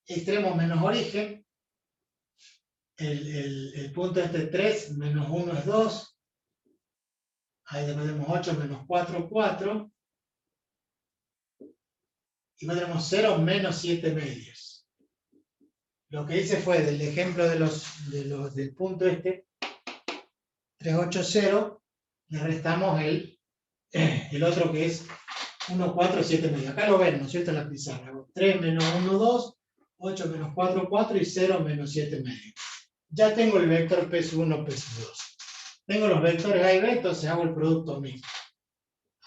extremo menos origen, el punto este 3, menos 1 es 2, ahí tenemos 8 menos 4, 4, y tenemos 0 menos 7 medios. lo que hice fue del ejemplo del punto 380, le restamos el otro que es 1, 4, 7 medio. Acá lo ven, ¿no es cierto? En la pizarra. 3 menos 1, 2, 8 menos 4, 4 y 0 menos 7 medio. Ya tengo el vector P sub 1, P sub 2. Tengo los vectores A y B, entonces hago el producto mixto.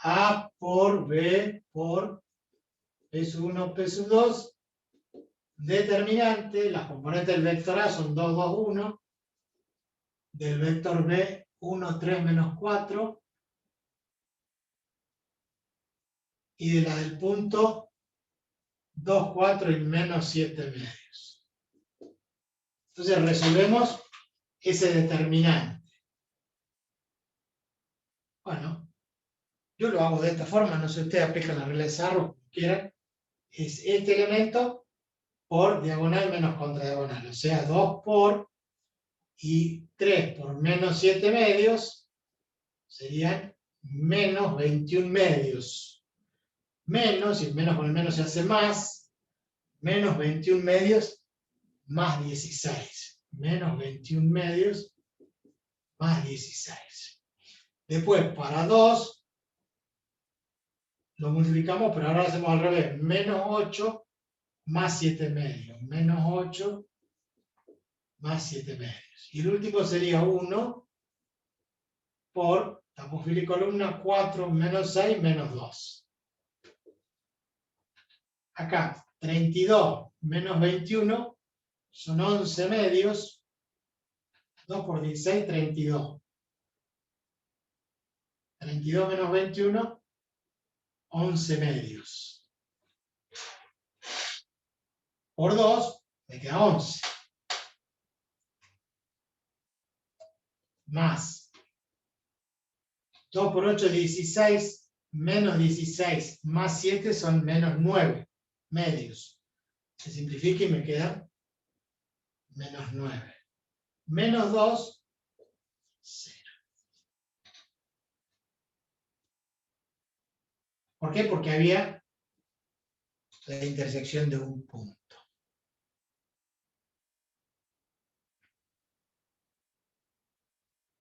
A por B por P sub 1, P sub 2. Determinante, las componentes del vector A son 2, 2, 1. Del vector B, 1, 3, menos 4. Y de la del punto, 2, 4 y menos 7 medios. Entonces resolvemos ese determinante. Bueno, yo lo hago de esta forma, no sé, ustedes aplican la regla de Sarro, como quieran. Es este elemento por diagonal menos contra diagonal, o sea, 2 por y 3 por menos 7 medios serían menos 21 medios. Menos, y menos con el menos se hace más, menos 21 medios más 16. Menos 21 medios más 16. Después, para 2, lo multiplicamos, pero ahora lo hacemos al revés. Menos 8 más 7 medios. Menos 8 más 7 medios. Y el último sería 1 por, tapón fila y columna, 4 menos 6 menos 2. Acá, 32 menos 21 son 11 medios. 2 por 16, 32. 32 menos 21, 11 medios. Por 2, me queda 11. Más 2 por 8, 16, menos 16, más 7 son menos 9 medios. Se simplifica y me queda menos 9. Menos 2, 0. ¿Por qué? Porque había la intersección de un punto.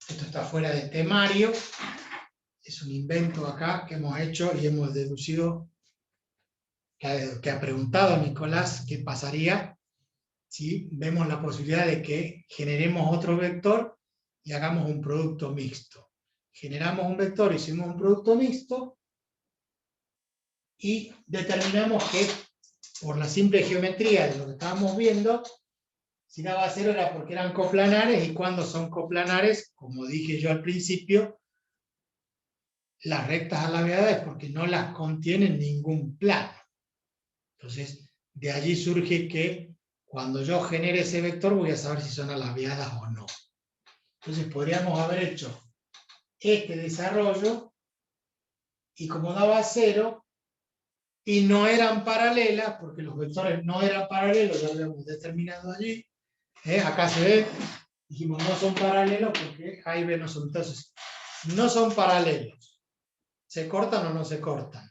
Esto está fuera de temario. Es un invento acá que hemos hecho y hemos deducido que ha preguntado Nicolás qué pasaría si vemos la posibilidad de que generemos otro vector y hagamos un producto mixto. Generamos un vector, hicimos un producto mixto y determinamos que por la simple geometría de lo que estábamos viendo, si daba 0 era porque eran coplanares, y cuando son coplanares, como dije yo al principio, las rectas alabeadas es porque no las contienen ningún plano. Entonces, de allí surge que cuando yo genere ese vector voy a saber si son alabeadas o no. Entonces podríamos haber hecho este desarrollo y como daba 0 y no eran paralelas, porque los vectores no eran paralelos, ya lo habíamos determinado allí. Acá se ve, dijimos no son paralelos porque A y B no son. Entonces, no son paralelos. ¿Se cortan o no se cortan?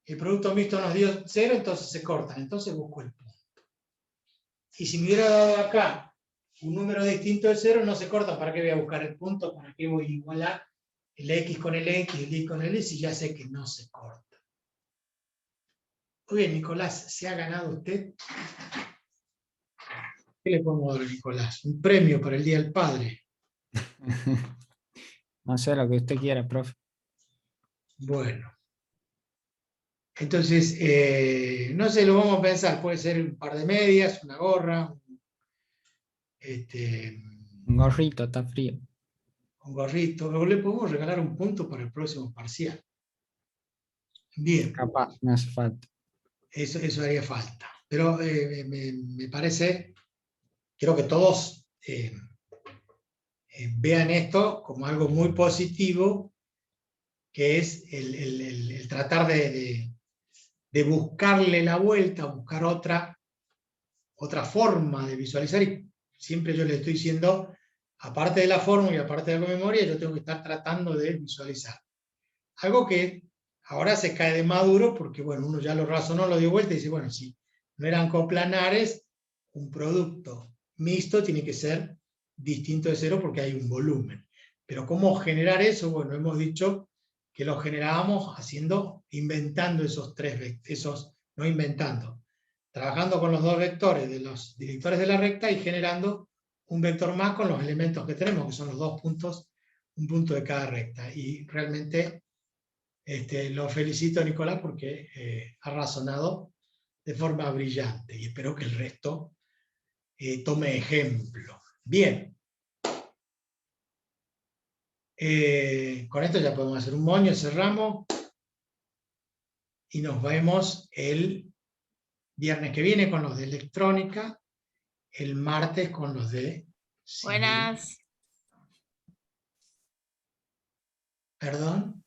El producto mixto nos dio 0, entonces se cortan. Entonces busco el punto. Y si me hubiera dado acá un número distinto de 0, no se cortan. ¿Para qué voy a buscar el punto? ¿Para qué voy a igualar el X con el X, el Y con el Y, si ya sé que no se corta? Oye, Nicolás, ¿se ha ganado usted? ¿Qué le podemos dar a Nicolás? Un premio para el Día del Padre. No sé, lo que usted quiera, profe. Bueno. Entonces, no sé, lo vamos a pensar. Puede ser un par de medias, una gorra, Un gorrito, está frío. un gorrito. Luego le podemos regalar un punto para el próximo parcial. Bien, Capaz, me hace falta. eso haría falta. Pero me parece, quiero que todos vean esto como algo muy positivo, que es el tratar de buscarle la vuelta, buscar otra forma de visualizar. Y siempre yo le estoy diciendo, aparte de la fórmula y aparte de la memoria, yo tengo que estar tratando de visualizar. Algo que ahora se cae de maduro porque, bueno, uno ya lo razonó, lo dio vuelta y dice, bueno, si no eran coplanares, un producto mixto tiene que ser distinto de 0 porque hay un volumen. Pero ¿cómo generar eso? Bueno, hemos dicho que lo generábamos inventando esos no inventando, trabajando con los dos vectores de los directores de la recta y generando un vector más con los elementos que tenemos, que son los 2 puntos, un punto de cada recta. Y realmente lo felicito a Nicolás porque ha razonado de forma brillante y espero que el resto tome ejemplo. Bien. Con esto ya podemos hacer un moño, cerramos y nos vemos el viernes que viene con los de electrónica, el martes con los de civil. Buenas. ¿Perdón?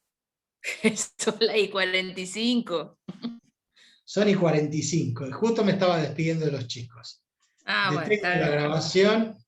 Son las y 45. Son y 45, y justo me estaba despidiendo de los chicos. Ah, bueno, Detengo está la bien. grabación